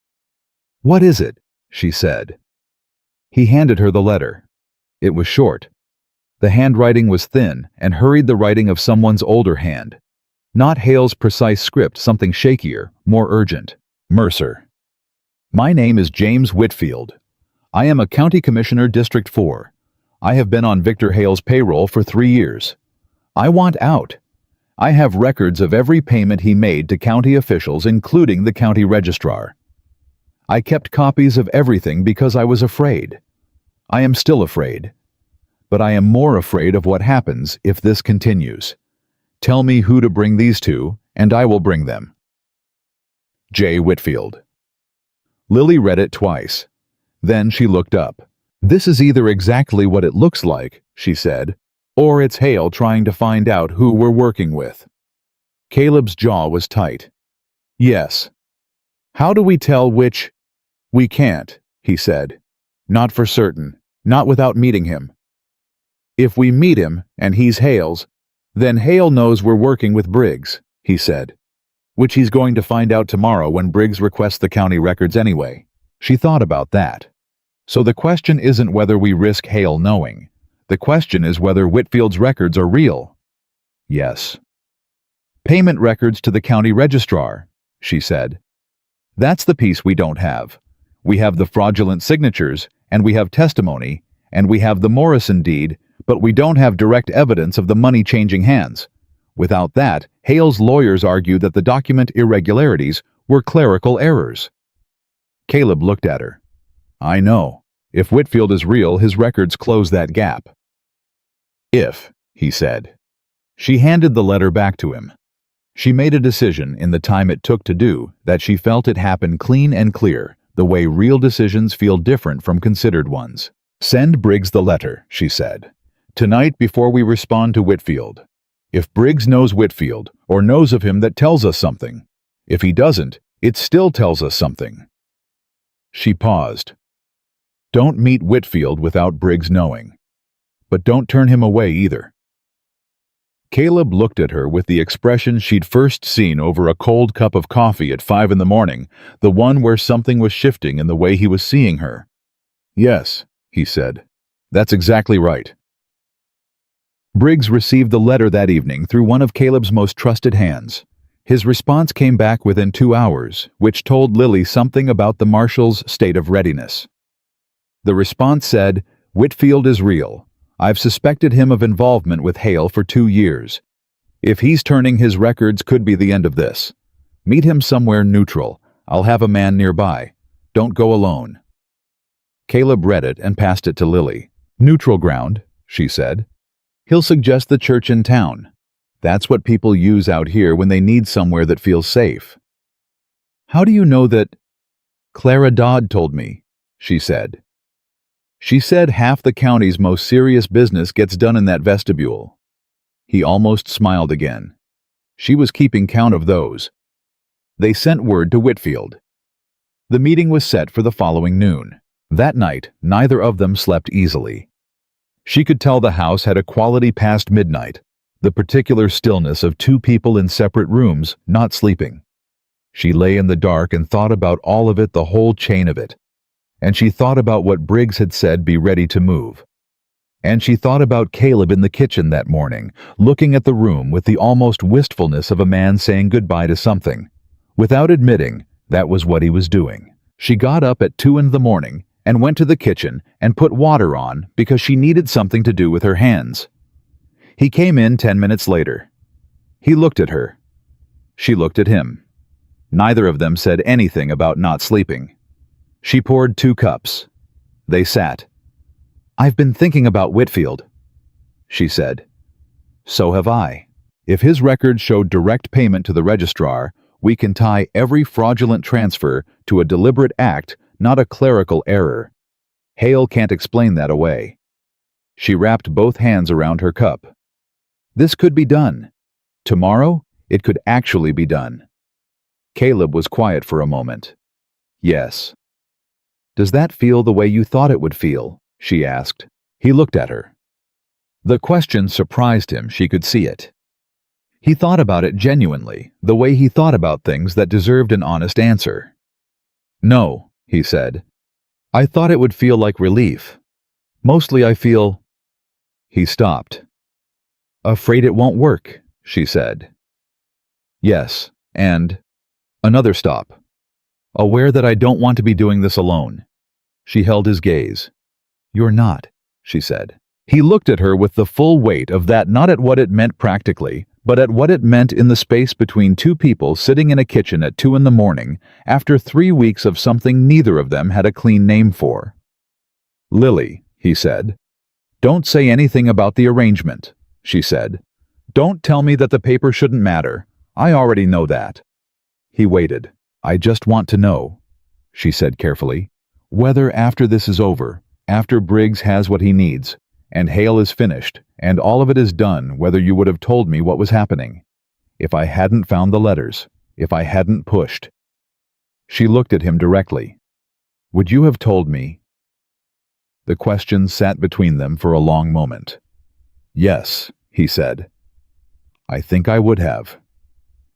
What is it? She said. He handed her the letter. It was short. The handwriting was thin and hurried the writing of someone's older hand. Not Hale's precise script, something shakier, more urgent. Mercer. My name is James Whitfield. I am a County Commissioner, District 4. I have been on Victor Hale's payroll for 3 years. I want out. I have records of every payment he made to county officials, including the county registrar. I kept copies of everything because I was afraid. I am still afraid. But I am more afraid of what happens if this continues. Tell me who to bring these to, and I will bring them. J. Whitfield. Lily read it twice. Then she looked up. This is either exactly what it looks like, she said, or it's Hale trying to find out who we're working with. Caleb's jaw was tight. Yes. How do we tell which? We can't, he said. Not for certain. Not without meeting him. If we meet him and he's Hale's, then Hale knows we're working with Briggs, he said. Which he's going to find out tomorrow when Briggs requests the county records anyway. She thought about that. So the question isn't whether we risk Hale knowing. The question is whether Whitfield's records are real. Yes. Payment records to the county registrar, she said. That's the piece we don't have. We have the fraudulent signatures, and we have testimony, and we have the Morrison deed, but we don't have direct evidence of the money changing hands. Without that, Hale's lawyers argue that the document irregularities were clerical errors. Caleb looked at her. I know. If Whitfield is real, his records close that gap. If, he said. She handed the letter back to him. She made a decision in the time it took to do that she felt it happen clean and clear, the way real decisions feel different from considered ones. Send Briggs the letter, she said. Tonight before we respond to Whitfield. If Briggs knows Whitfield, or knows of him, that tells us something. If he doesn't, it still tells us something. She paused. Don't meet Whitfield without Briggs knowing. But don't turn him away either. Caleb looked at her with the expression she'd first seen over a cold cup of coffee at 5 in the morning, the one where something was shifting in the way he was seeing her. Yes, he said. That's exactly right. Briggs received the letter that evening through one of Caleb's most trusted hands. His response came back within 2 hours, which told Lily something about the marshal's state of readiness. The response said, Whitfield is real. I've suspected him of involvement with Hale for 2 years. If he's turning his records, could be the end of this. Meet him somewhere neutral. I'll have a man nearby. Don't go alone. Caleb read it and passed it to Lily. Neutral ground, she said. He'll suggest the church in town. That's what people use out here when they need somewhere that feels safe. How do you know that? Clara Dodd told me, she said. She said half the county's most serious business gets done in that vestibule. He almost smiled again. She was keeping count of those. They sent word to Whitfield. The meeting was set for the following noon. That night, neither of them slept easily. She could tell the house had a quality past midnight, the particular stillness of 2 people in separate rooms, not sleeping. She lay in the dark and thought about all of it, the whole chain of it. And she thought about what Briggs had said, be ready to move. And she thought about Caleb in the kitchen that morning, looking at the room with the almost wistfulness of a man saying goodbye to something. Without admitting, that was what he was doing. She got up at 2 in the morning and went to the kitchen and put water on because she needed something to do with her hands. He came in 10 minutes later. He looked at her. She looked at him. Neither of them said anything about not sleeping. She poured 2 cups. They sat. I've been thinking about Whitfield, she said. So have I. If his record showed direct payment to the registrar, we can tie every fraudulent transfer to a deliberate act, not a clerical error. Hale can't explain that away. She wrapped both hands around her cup. This could be done. Tomorrow, it could actually be done. Caleb was quiet for a moment. Yes. Does that feel the way you thought it would feel? She asked. He looked at her. The question surprised him, she could see it. He thought about it genuinely, the way he thought about things that deserved an honest answer. No, he said. I thought it would feel like relief. Mostly I feel... He stopped. Afraid it won't work, she said. Yes, and... Another stop. Aware that I don't want to be doing this alone. She held his gaze. You're not, she said. He looked at her with the full weight of that, not at what it meant practically, but at what it meant in the space between 2 people sitting in a kitchen at 2 in the morning after 3 weeks of something neither of them had a clean name for. Lily, he said. Don't say anything about the arrangement, she said. Don't tell me that the paper shouldn't matter. I already know that. He waited. I just want to know, she said carefully, whether after this is over, after Briggs has what he needs, and Hale is finished, and all of it is done, whether you would have told me what was happening. If I hadn't found the letters, if I hadn't pushed. She looked at him directly. Would you have told me? The question sat between them for a long moment. Yes, he said. I think I would have.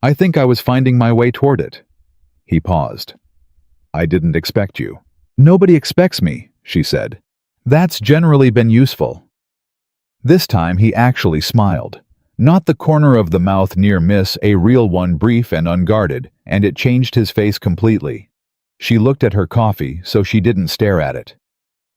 I think I was finding my way toward it. He paused. I didn't expect you. Nobody expects me, she said. That's generally been useful. This time he actually smiled. Not the corner of the mouth near miss, a real one, brief and unguarded, and it changed his face completely. She looked at her coffee so she didn't stare at it.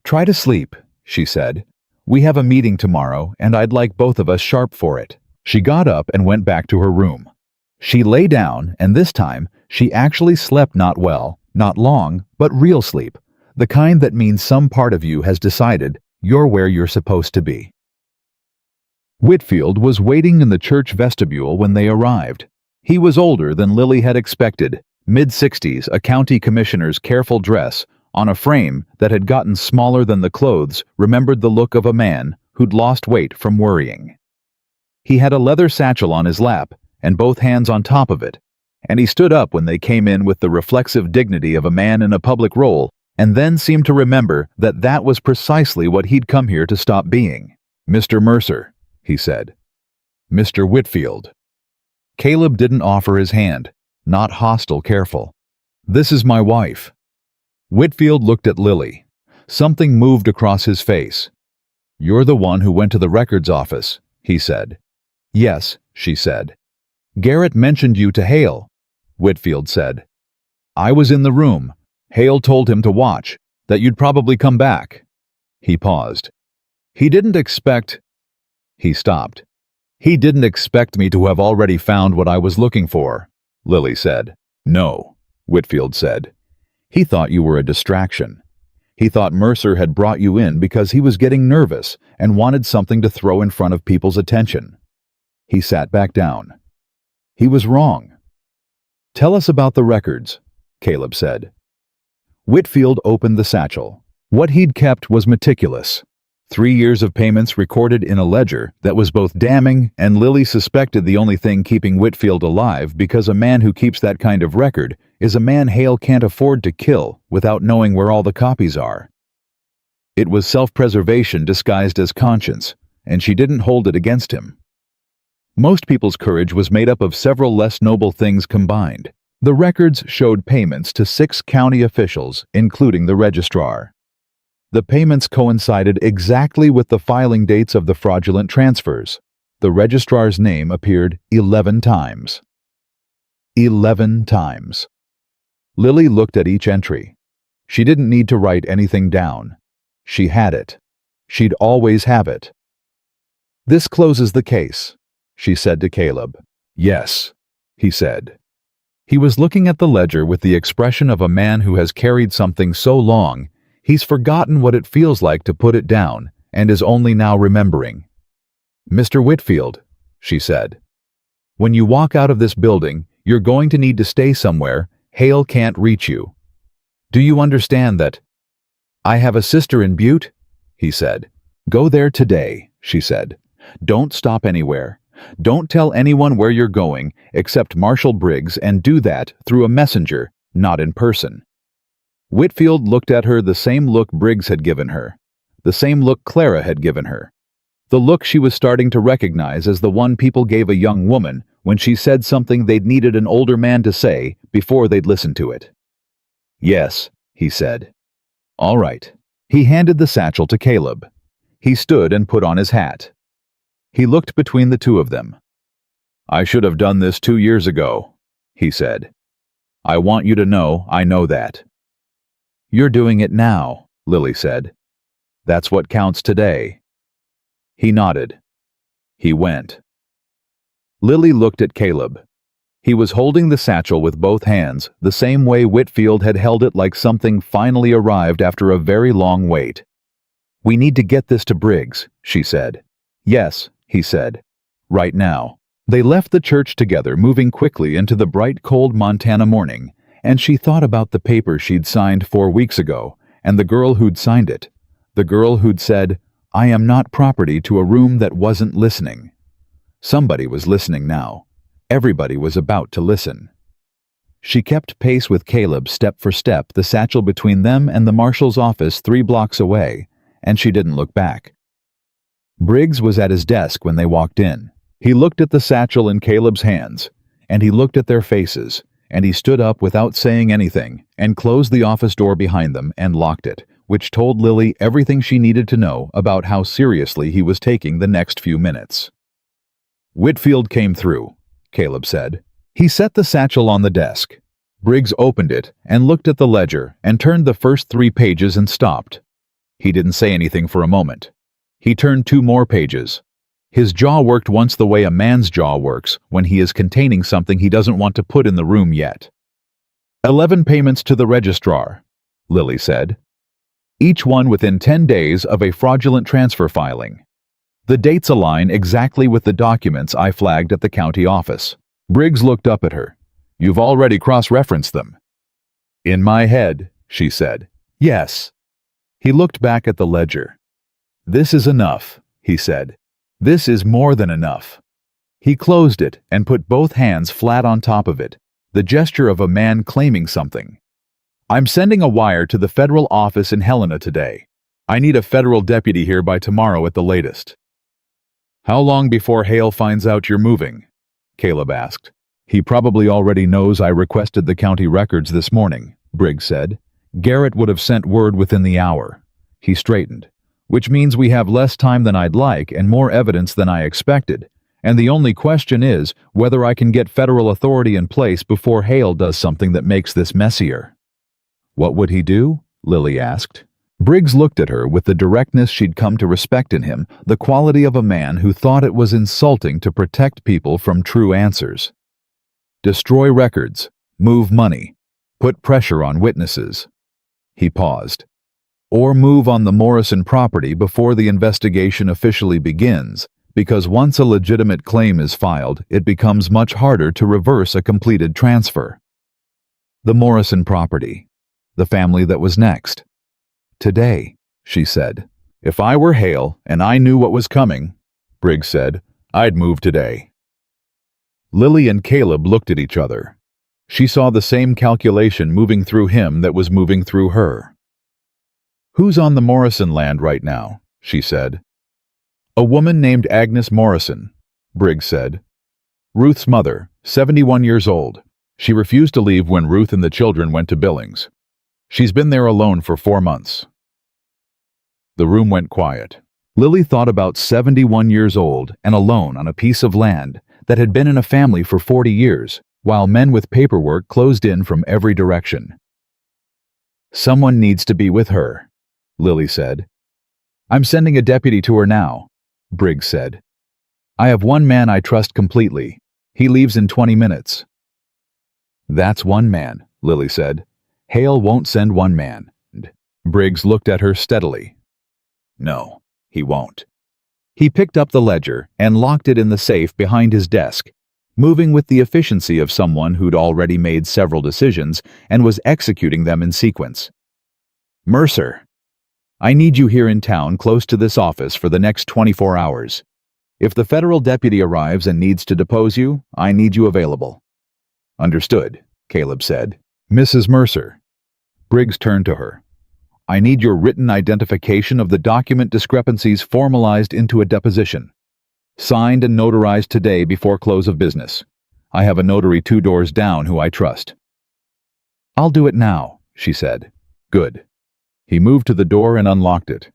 Try to sleep, she said. We have a meeting tomorrow, and I'd like both of us sharp for it. She got up and went back to her room. She lay down, and this time, she actually slept not well, not long, but real sleep, the kind that means some part of you has decided you're where you're supposed to be. Whitfield was waiting in the church vestibule when they arrived. He was older than Lily had expected, mid-60s, a county commissioner's careful dress, on a frame that had gotten smaller than the clothes, remembered the look of a man who'd lost weight from worrying. He had a leather satchel on his lap, and both hands on top of it, and he stood up when they came in with the reflexive dignity of a man in a public role, and then seemed to remember that that was precisely what he'd come here to stop being. Mr. Mercer, he said. Mr. Whitfield. Caleb didn't offer his hand, not hostile, careful. This is my wife. Whitfield looked at Lily. Something moved across his face. You're the one who went to the records office, he said. Yes, she said. Garrett mentioned you to Hale, Whitfield said. I was in the room. Hale told him to watch, that you'd probably come back. He paused. He didn't expect... He stopped. He didn't expect me to have already found what I was looking for, Lily said. No, Whitfield said. He thought you were a distraction. He thought Mercer had brought you in because he was getting nervous and wanted something to throw in front of people's attention. He sat back down. He was wrong. Tell us about the records, Caleb said. Whitfield opened the satchel. What he'd kept was meticulous. 3 years of payments recorded in a ledger that was both damning, and Lily suspected the only thing keeping Whitfield alive, because a man who keeps that kind of record is a man Hale can't afford to kill without knowing where all the copies are. It was self-preservation disguised as conscience, and she didn't hold it against him. Most people's courage was made up of several less noble things combined. The records showed payments to 6 county officials, including the registrar. The payments coincided exactly with the filing dates of the fraudulent transfers. The registrar's name appeared 11 times. 11 times. Lily looked at each entry. She didn't need to write anything down. She had it. She'd always have it. This closes the case, she said to Caleb. Yes, he said. He was looking at the ledger with the expression of a man who has carried something so long he's forgotten what it feels like to put it down and is only now remembering. Mr. Whitfield, she said, when you walk out of this building, you're going to need to stay somewhere. Hale can't reach you. Do you understand that? I have a sister in Butte, he said. Go there today, she said. Don't stop anywhere. Don't tell anyone where you're going except Marshal Briggs, and do that through a messenger, not in person. Whitfield looked at her, the same look Briggs had given her, the same look Clara had given her, the look she was starting to recognize as the one people gave a young woman when she said something they'd needed an older man to say before they'd listen to it. Yes, he said. All right. He handed the satchel to Caleb. He stood and put on his hat. He looked between the two of them. I should have done this 2 years ago, he said. I want you to know I know that. You're doing it now, Lily said. That's what counts today. He nodded. He went. Lily looked at Caleb. He was holding the satchel with both hands, the same way Whitfield had held it, like something finally arrived after a very long wait. We need to get this to Briggs, she said. Yes, he said. Right now. They left the church together, moving quickly into the bright, cold Montana morning, and she thought about the paper she'd signed 4 weeks ago, and the girl who'd signed it. The girl who'd said, I am not property, to a room that wasn't listening. Somebody was listening now. Everybody was about to listen. She kept pace with Caleb step for step, the satchel between them and the marshal's office 3 blocks away, and she didn't look back. Briggs was at his desk when they walked in. He looked at the satchel in Caleb's hands, and he looked at their faces, and he stood up without saying anything and closed the office door behind them and locked it, which told Lily everything she needed to know about how seriously he was taking the next few minutes. "Whitfield came through," Caleb said. He set the satchel on the desk. Briggs opened it and looked at the ledger and turned the first 3 pages and stopped. He didn't say anything for a moment. He turned 2 more pages. His jaw worked once the way a man's jaw works when he is containing something he doesn't want to put in the room yet. 11 payments to the registrar, Lily said. Each one within 10 days of a fraudulent transfer filing. The dates align exactly with the documents I flagged at the county office. Briggs looked up at her. "You've already cross-referenced them." "In my head," she said. "Yes." He looked back at the ledger. "This is enough," he said. "This is more than enough." He closed it and put both hands flat on top of it, the gesture of a man claiming something. "I'm sending a wire to the federal office in Helena today. I need a federal deputy here by tomorrow at the latest." "How long before Hale finds out you're moving?" Caleb asked. "He probably already knows I requested the county records this morning," Briggs said. "Garrett would have sent word within the hour." He straightened. "Which means we have less time than I'd like and more evidence than I expected. And the only question is whether I can get federal authority in place before Hale does something that makes this messier." "What would he do?" Lily asked. Briggs looked at her with the directness she'd come to respect in him, the quality of a man who thought it was insulting to protect people from true answers. "Destroy records, move money, put pressure on witnesses." He paused. "Or move on the Morrison property before the investigation officially begins, because once a legitimate claim is filed, it becomes much harder to reverse a completed transfer." The Morrison property. The family that was next. "Today," she said. "If I were Hale and I knew what was coming," Briggs said, "I'd move today." Lily and Caleb looked at each other. She saw the same calculation moving through him that was moving through her. "Who's on the Morrison land right now?" she said. "A woman named Agnes Morrison," Briggs said. "Ruth's mother, 71 years old. She refused to leave when Ruth and the children went to Billings. She's been there alone for 4 months." The room went quiet. Lily thought about 71 years old and alone on a piece of land that had been in a family for 40 years, while men with paperwork closed in from every direction. "Someone needs to be with her," Lily said. "I'm sending a deputy to her now," Briggs said. "I have one man I trust completely. He leaves in 20 minutes. "That's one man," Lily said. "Hale won't send one man." Briggs looked at her steadily. "No, he won't." He picked up the ledger and locked it in the safe behind his desk, moving with the efficiency of someone who'd already made several decisions and was executing them in sequence. "Mercer, I need you here in town close to this office for the next 24 hours. If the federal deputy arrives and needs to depose you, I need you available." "Understood," Caleb said. "Mrs. Mercer." Briggs turned to her. "I need your written identification of the document discrepancies formalized into a deposition. Signed and notarized today before close of business. I have a notary 2 doors down who I trust." "I'll do it now," she said. "Good." He moved to the door and unlocked it.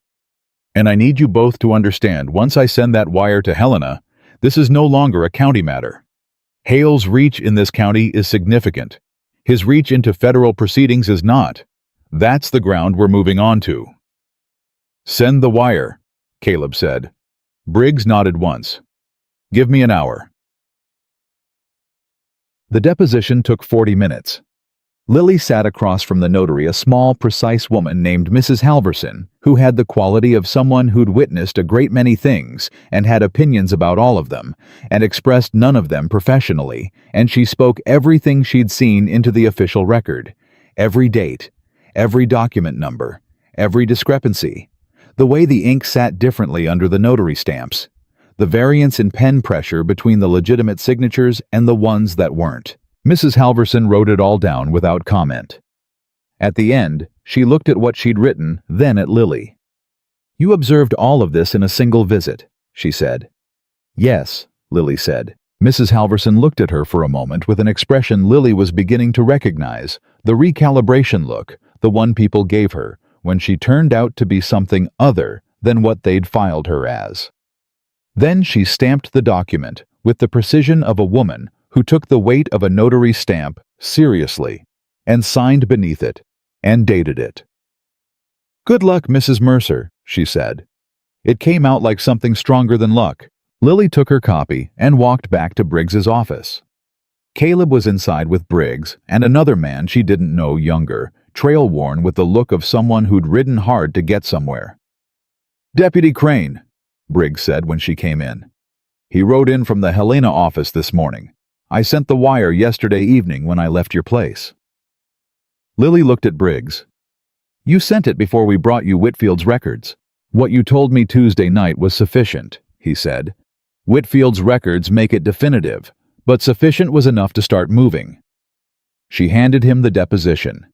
"And I need you both to understand, once I send that wire to Helena, this is no longer a county matter. Hale's reach in this county is significant. His reach into federal proceedings is not. That's the ground we're moving on to." "Send the wire," Caleb said. Briggs nodded once. "Give me an hour." The deposition took 40 minutes. Lily sat across from the notary a small, precise woman named Mrs. Halverson, who had the quality of someone who'd witnessed a great many things and had opinions about all of them, and expressed none of them professionally, and she spoke everything she'd seen into the official record, every date, every document number, every discrepancy, the way the ink sat differently under the notary stamps, the variance in pen pressure between the legitimate signatures and the ones that weren't. Mrs. Halverson wrote it all down without comment. At the end, she looked at what she'd written, then at Lily. "You observed all of this in a single visit," she said. Yes, Lily said. Mrs. Halverson looked at her for a moment with an expression Lily was beginning to recognize, the recalibration look, the one people gave her, when she turned out to be something other than what they'd filed her as. Then she stamped the document with the precision of a woman who took the weight of a notary stamp seriously, and signed beneath it, and dated it. "Good luck, Mrs. Mercer," she said. It came out like something stronger than luck. Lily took her copy and walked back to Briggs's office. Caleb was inside with Briggs and another man she didn't know, younger, trail-worn with the look of someone who'd ridden hard to get somewhere. "Deputy Crane," Briggs said when she came in. "He rode in from the Helena office this morning. I sent the wire yesterday evening when I left your place." Lily looked at Briggs. "You sent it before we brought you Whitfield's records. What you told me Tuesday night was sufficient," he said. "Whitfield's records make it definitive, but sufficient was enough to start moving." She handed him the deposition.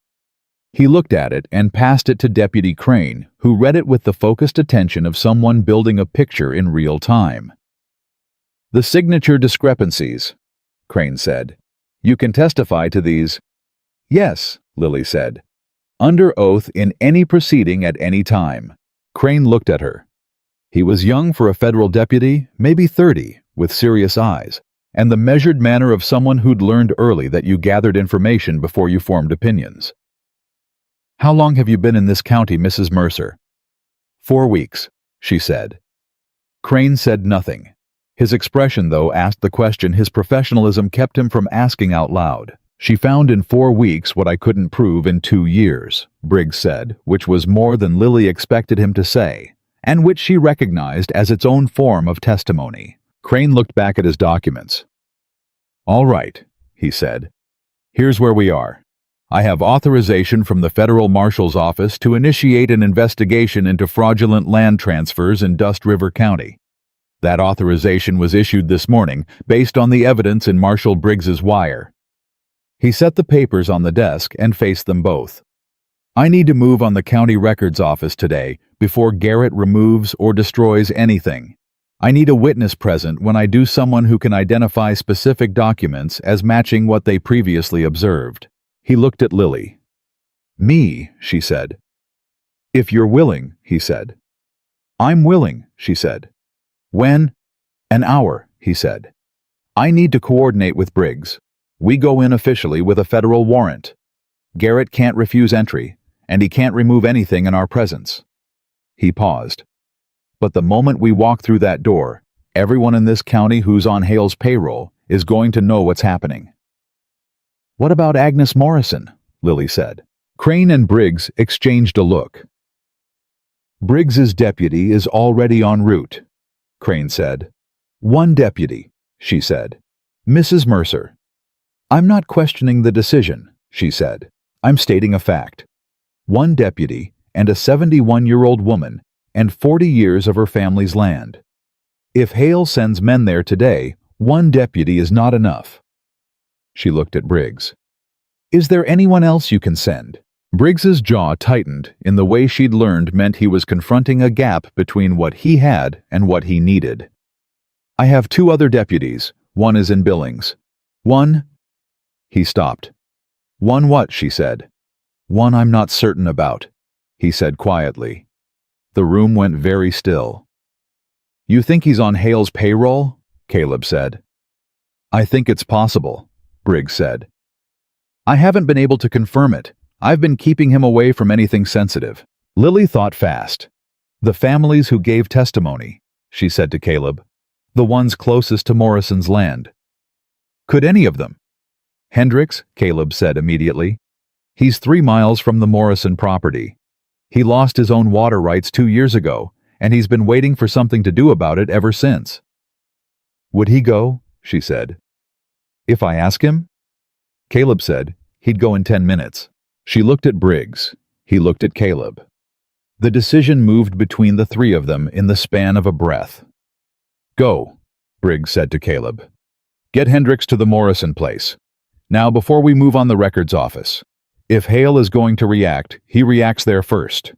He looked at it and passed it to Deputy Crane, who read it with the focused attention of someone building a picture in real time. "The signature discrepancies," Crane said. "You can testify to these." "Yes," Lily said. "Under oath in any proceeding at any time." Crane looked at her. He was young for a federal deputy, maybe 30, with serious eyes, and the measured manner of someone who'd learned early that you gathered information before you formed opinions. "How long have you been in this county, Mrs. Mercer?" 4 weeks, she said. Crane said nothing. His expression, though, asked the question his professionalism kept him from asking out loud. "She found in 4 weeks what I couldn't prove in 2 years, Briggs said, which was more than Lily expected him to say, and which she recognized as its own form of testimony. Crane looked back at his documents. "All right," he said. "Here's where we are. I have authorization from the Federal Marshal's Office to initiate an investigation into fraudulent land transfers in Dust River County. That authorization was issued this morning based on the evidence in Marshal Briggs's wire." He set the papers on the desk and faced them both. "I need to move on the county records office today before Garrett removes or destroys anything. I need a witness present when I do, someone who can identify specific documents as matching what they previously observed." He looked at Lily. "Me," she said. "If you're willing," he said. "I'm willing," she said. "When?" "An hour," he said. "I need to coordinate with Briggs. We go in officially with a federal warrant. Garrett can't refuse entry, and he can't remove anything in our presence." He paused. "But the moment we walk through that door, everyone in this county who's on Hale's payroll is going to know what's happening." "What about Agnes Morrison?" Lily said. Crane and Briggs exchanged a look. "Briggs's deputy is already en route," Crane said. "One deputy," she said. "Mrs. Mercer." "I'm not questioning the decision," she said. "I'm stating a fact. One deputy and a 71-year-old woman and 40 years of her family's land. If Hale sends men there today, one deputy is not enough." She looked at Briggs. "Is there anyone else you can send?" Briggs's jaw tightened in the way she'd learned meant he was confronting a gap between what he had and what he needed. "I have 2 other deputies. One is in Billings. One—" He stopped. "One what?" she said. "One I'm not certain about," he said quietly. The room went very still. "You think he's on Hale's payroll?" Caleb said. "I think it's possible," Briggs said. "I haven't been able to confirm it. I've been keeping him away from anything sensitive." Lily thought fast. "The families who gave testimony," she said to Caleb. "The ones closest to Morrison's land." "Could any of them?" "Hendricks," Caleb said immediately. "He's 3 miles from the Morrison property. He lost his own water rights 2 years ago, and he's been waiting for something to do about it ever since." "Would he go?" she said. "If I ask him?" Caleb said he'd go in 10 minutes. She looked at Briggs. He looked at Caleb. The decision moved between the 3 of them in the span of a breath. "Go," Briggs said to Caleb. "Get Hendricks to the Morrison place. Now, before we move on the records office. If Hale is going to react, he reacts there first."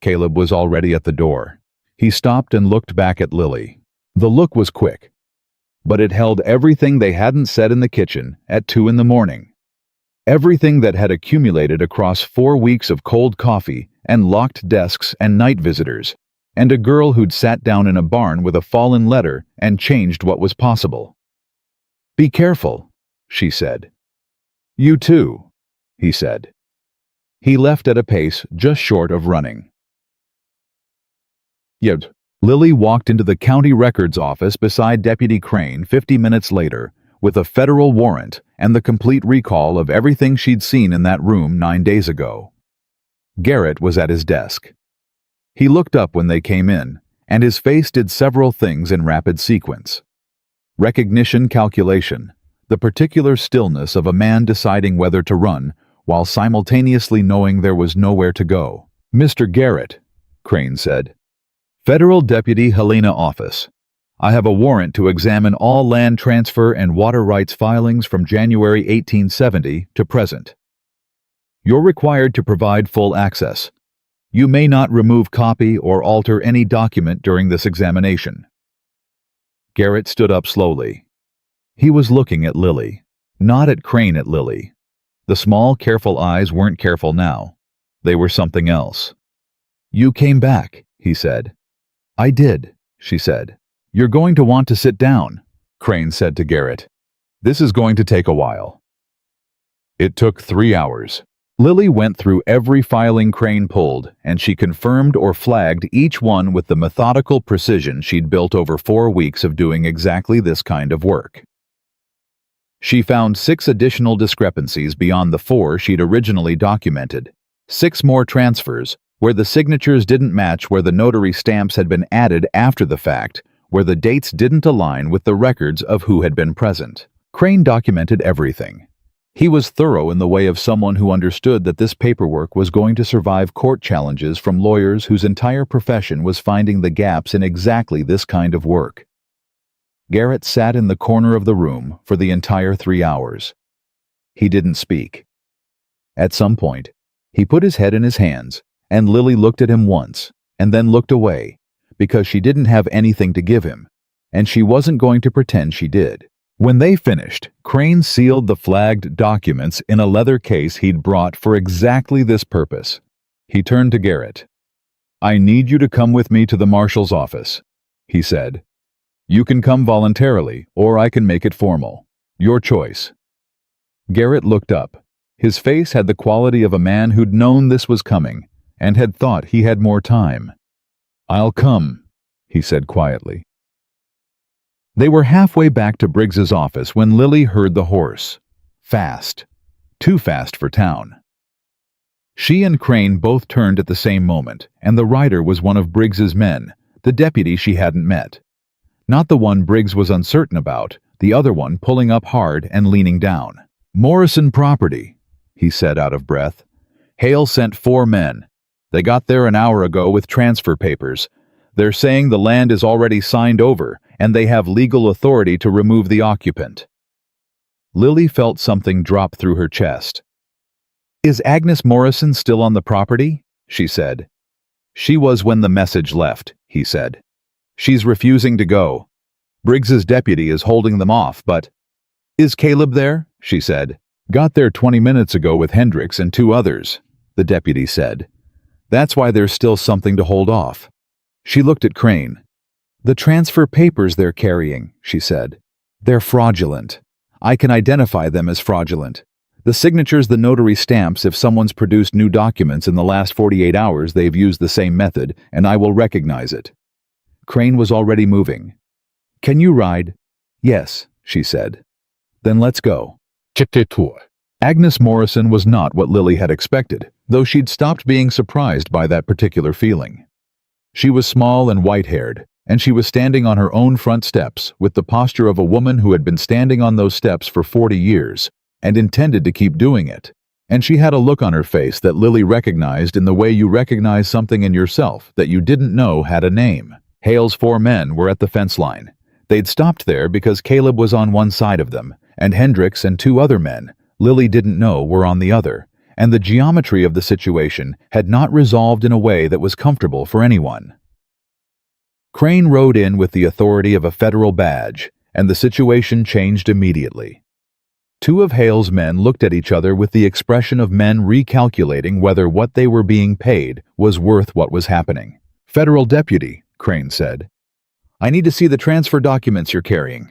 Caleb was already at the door. He stopped and looked back at Lily. The look was quick, but it held everything they hadn't said in the kitchen at 2 in the morning. Everything that had accumulated across 4 weeks of cold coffee and locked desks and night visitors, and a girl who'd sat down in a barn with a fallen letter and changed what was possible. "Be careful," she said. "You too," he said. He left at a pace just short of running. Yet, Lily walked into the county records office beside Deputy Crane 50 minutes later with a federal warrant and the complete recall of everything she'd seen in that room 9 days ago. Garrett was at his desk. He looked up when they came in, and his face did several things in rapid sequence. Recognition calculation, the particular stillness of a man deciding whether to run while simultaneously knowing there was nowhere to go. "Mr. Garrett," Crane said. "Federal Deputy Helena Office. I have a warrant to examine all land transfer and water rights filings from January 1870 to present. You're required to provide full access. You may not remove, copy, or alter any document during this examination." Garrett stood up slowly. He was looking at Lily, not at Crane, at Lily. The small, careful eyes weren't careful now. They were something else. "You came back," he said. "I did," she said. "You're going to want to sit down," Crane said to Garrett. "This is going to take a while." It took 3 hours. Lily went through every filing Crane pulled, and she confirmed or flagged each one with the methodical precision she'd built over 4 weeks of doing exactly this kind of work. She found 6 additional discrepancies beyond the 4 she'd originally documented, 6 more transfers, where the signatures didn't match, where the notary stamps had been added after the fact, where the dates didn't align with the records of who had been present. Crane documented everything. He was thorough in the way of someone who understood that this paperwork was going to survive court challenges from lawyers whose entire profession was finding the gaps in exactly this kind of work. Garrett sat in the corner of the room for the entire 3 hours. He didn't speak. At some point, he put his head in his hands, and Lily looked at him once, and then looked away, because she didn't have anything to give him, and she wasn't going to pretend she did. When they finished, Crane sealed the flagged documents in a leather case he'd brought for exactly this purpose. He turned to Garrett. "I need you to come with me to the marshal's office," he said. "You can come voluntarily, or I can make it formal. Your choice." Garrett looked up. His face had the quality of a man who'd known this was coming, and had thought he had more time. "I'll come," he said quietly. They were halfway back to Briggs's office when Lily heard the horse. Fast. Too fast for town. She and Crane both turned at the same moment, and the rider was one of Briggs's men, the deputy she hadn't met. Not the one Briggs was uncertain about, the other one pulling up hard and leaning down. "Morrison property," he said out of breath. "Hale sent 4 men. They got there an hour ago with transfer papers. They're saying the land is already signed over, and they have legal authority to remove the occupant." Lily felt something drop through her chest. "Is Agnes Morrison still on the property?" she said. "She was when the message left," he said. "She's refusing to go. Briggs's deputy is holding them off, but—" "Is Caleb there?" she said. "Got there 20 minutes ago with Hendricks and 2 others, the deputy said. "That's why there's still something to hold off." She looked at Crane. "The transfer papers they're carrying," she said. "They're fraudulent. I can identify them as fraudulent. The signatures the notary stamps, if someone's produced new documents in the last 48 hours, they've used the same method, and I will recognize it." Crane was already moving. "Can you ride?" "Yes," she said. "Then let's go." Agnes Morrison was not what Lily had expected, though she'd stopped being surprised by that particular feeling. She was small and white-haired, and she was standing on her own front steps with the posture of a woman who had been standing on those steps for 40 years and intended to keep doing it. And she had a look on her face that Lily recognized in the way you recognize something in yourself that you didn't know had a name. Hale's 4 men were at the fence line. They'd stopped there because Caleb was on one side of them, and Hendricks and 2 other men, Lily didn't know, were on the other, and the geometry of the situation had not resolved in a way that was comfortable for anyone. Crane rode in with the authority of a federal badge, and the situation changed immediately. Two of Hale's men looked at each other with the expression of men recalculating whether what they were being paid was worth what was happening. "Federal deputy," Crane said. "I need to see the transfer documents you're carrying."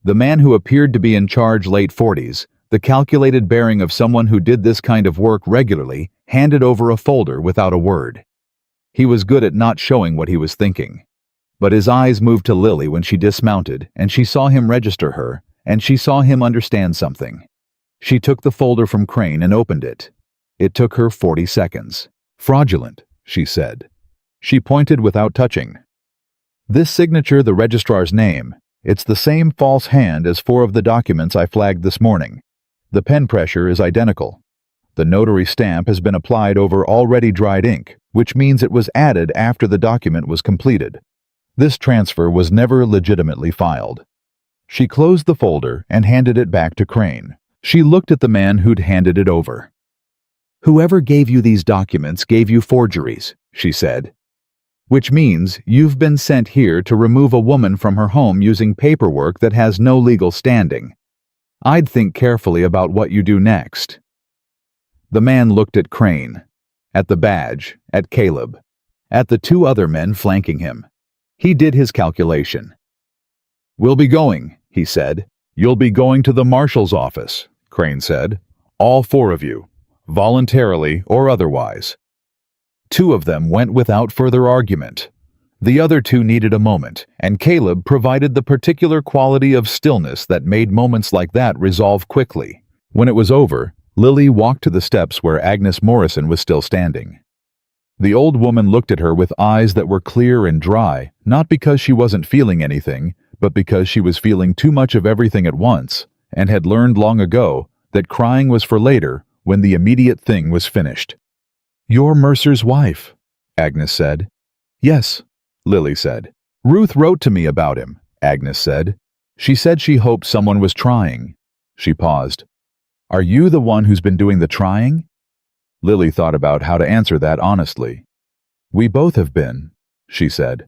The man who appeared to be in charge, late 40s, the calculated bearing of someone who did this kind of work regularly, handed over a folder without a word. He was good at not showing what he was thinking. But his eyes moved to Lily when she dismounted, and she saw him register her, and she saw him understand something. She took the folder from Crane and opened it. It took her 40 seconds. "Fraudulent," she said. She pointed without touching. "This signature, the registrar's name. It's the same false hand as 4 of the documents I flagged this morning. The pen pressure is identical. The notary stamp has been applied over already dried ink, which means it was added after the document was completed. This transfer was never legitimately filed." She closed the folder and handed it back to Crane. She looked at the man who'd handed it over. "Whoever gave you these documents gave you forgeries," she said. "Which means you've been sent here to remove a woman from her home using paperwork that has no legal standing. I'd think carefully about what you do next." The man looked at Crane, at the badge, at Caleb, at the 2 other men flanking him. He did his calculation. "We'll be going," he said. "You'll be going to the marshal's office," Crane said. "All 4 of you, voluntarily or otherwise." 2 of them went without further argument. The other 2 needed a moment, and Caleb provided the particular quality of stillness that made moments like that resolve quickly. When it was over, Lily walked to the steps where Agnes Morrison was still standing. The old woman looked at her with eyes that were clear and dry, not because she wasn't feeling anything, but because she was feeling too much of everything at once, and had learned long ago that crying was for later when the immediate thing was finished. "You're Mercer's wife," Agnes said. "Yes," Lily said. "Ruth wrote to me about him," Agnes said. "She said she hoped someone was trying." She paused. "Are you the one who's been doing the trying?" Lily thought about how to answer that honestly. "We both have been," she said.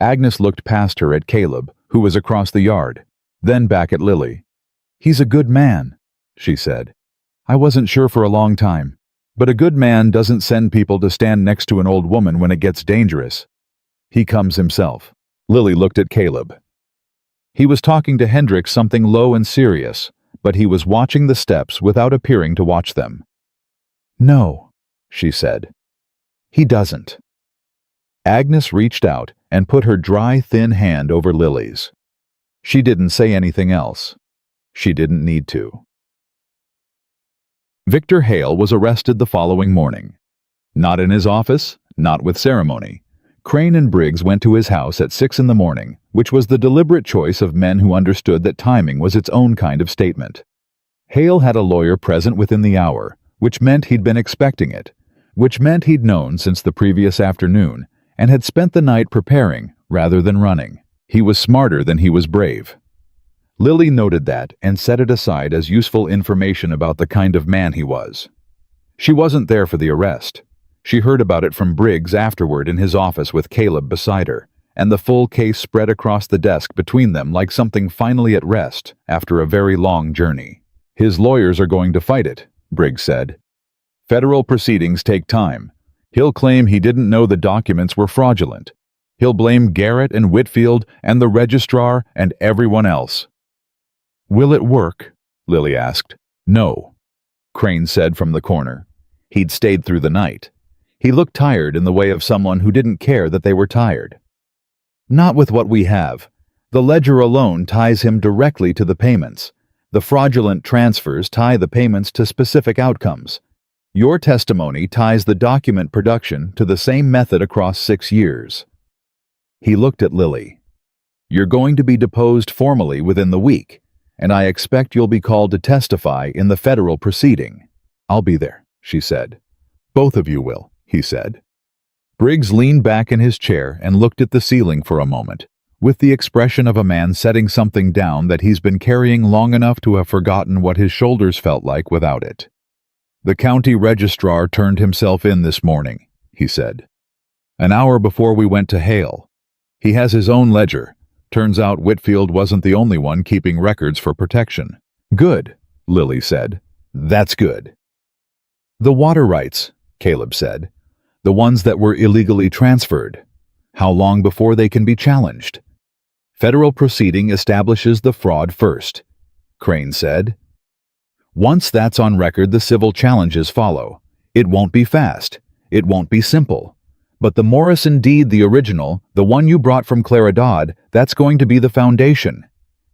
Agnes looked past her at Caleb, who was across the yard, then back at Lily. "He's a good man," she said. "I wasn't sure for a long time, but a good man doesn't send people to stand next to an old woman when it gets dangerous. He comes himself." Lily looked at Caleb. He was talking to Hendricks something low and serious, but he was watching the steps without appearing to watch them. "No," she said. "He doesn't." Agnes reached out and put her dry, thin hand over Lily's. She didn't say anything else. She didn't need to. Victor Hale was arrested the following morning. Not in his office, not with ceremony. Crane and Briggs went to his house at 6 in the morning, which was the deliberate choice of men who understood that timing was its own kind of statement. Hale had a lawyer present within the hour, which meant he'd been expecting it, which meant he'd known since the previous afternoon, and had spent the night preparing rather than running. He was smarter than he was brave. Lily noted that and set it aside as useful information about the kind of man he was. She wasn't there for the arrest. She heard about it from Briggs afterward in his office with Caleb beside her, and the full case spread across the desk between them like something finally at rest after a very long journey. "His lawyers are going to fight it," Briggs said. "Federal proceedings take time. He'll claim he didn't know the documents were fraudulent. He'll blame Garrett and Whitfield and the registrar and everyone else." "Will it work?" Lily asked. "No," Crane said from the corner. He'd stayed through the night. He looked tired in the way of someone who didn't care that they were tired. "Not with what we have. The ledger alone ties him directly to the payments. The fraudulent transfers tie the payments to specific outcomes. Your testimony ties the document production to the same method across 6 years." He looked at Lily. "You're going to be deposed formally within the week, and I expect you'll be called to testify in the federal proceeding." "I'll be there," she said. "Both of you will," he said. Briggs leaned back in his chair and looked at the ceiling for a moment, with the expression of a man setting something down that he's been carrying long enough to have forgotten what his shoulders felt like without it. "The county registrar turned himself in this morning," he said. "An hour before we went to Hale. He has his own ledger. Turns out Whitfield wasn't the only one keeping records for protection. Good, Lily said. That's good. The water rights, Caleb said. The ones that were illegally transferred. How long before they can be challenged? Federal proceeding establishes the fraud first, Crane said. Once that's on record, the civil challenges follow. It won't be fast. It won't be simple. But the Morrison deed, the original, the one you brought from Clara Dodd, that's going to be the foundation.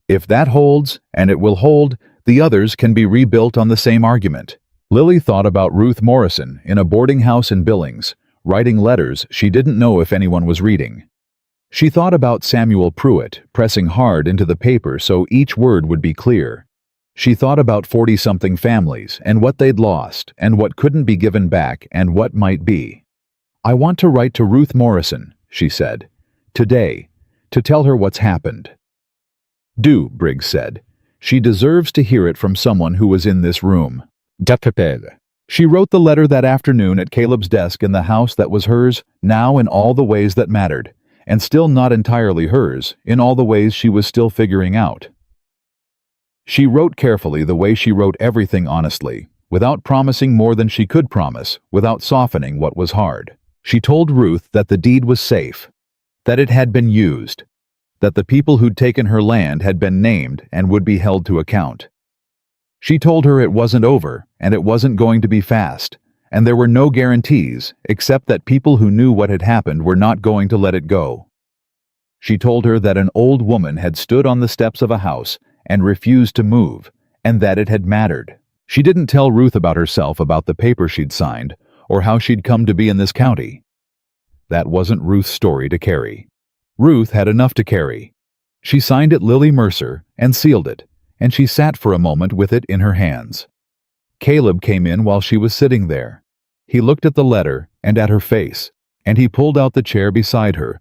If that holds, and it will hold, the others can be rebuilt on the same argument. Lily thought about Ruth Morrison in a boarding house in Billings, writing letters she didn't know if anyone was reading. She thought about Samuel Pruitt pressing hard into the paper so each word would be clear. She thought about 40-something families and what they'd lost and what couldn't be given back and what might be. I want to write to Ruth Morrison, she said, today, to tell her what's happened. Do, Briggs said. She deserves to hear it from someone who was in this room. D'Appel. She wrote the letter that afternoon at Caleb's desk in the house that was hers, now in all the ways that mattered, and still not entirely hers, in all the ways she was still figuring out. She wrote carefully the way she wrote everything honestly, without promising more than she could promise, without softening what was hard. She told Ruth that the deed was safe, that it had been used, that the people who'd taken her land had been named and would be held to account. She told her it wasn't over, and it wasn't going to be fast, and there were no guarantees, except that people who knew what had happened were not going to let it go. She told her that an old woman had stood on the steps of a house and refused to move, and that it had mattered. She didn't tell Ruth about herself, about the paper she'd signed, or how she'd come to be in this county. That wasn't Ruth's story to carry. Ruth had enough to carry. She signed it Lily Mercer and sealed it, and she sat for a moment with it in her hands. Caleb came in while she was sitting there. He looked at the letter and at her face, and he pulled out the chair beside her,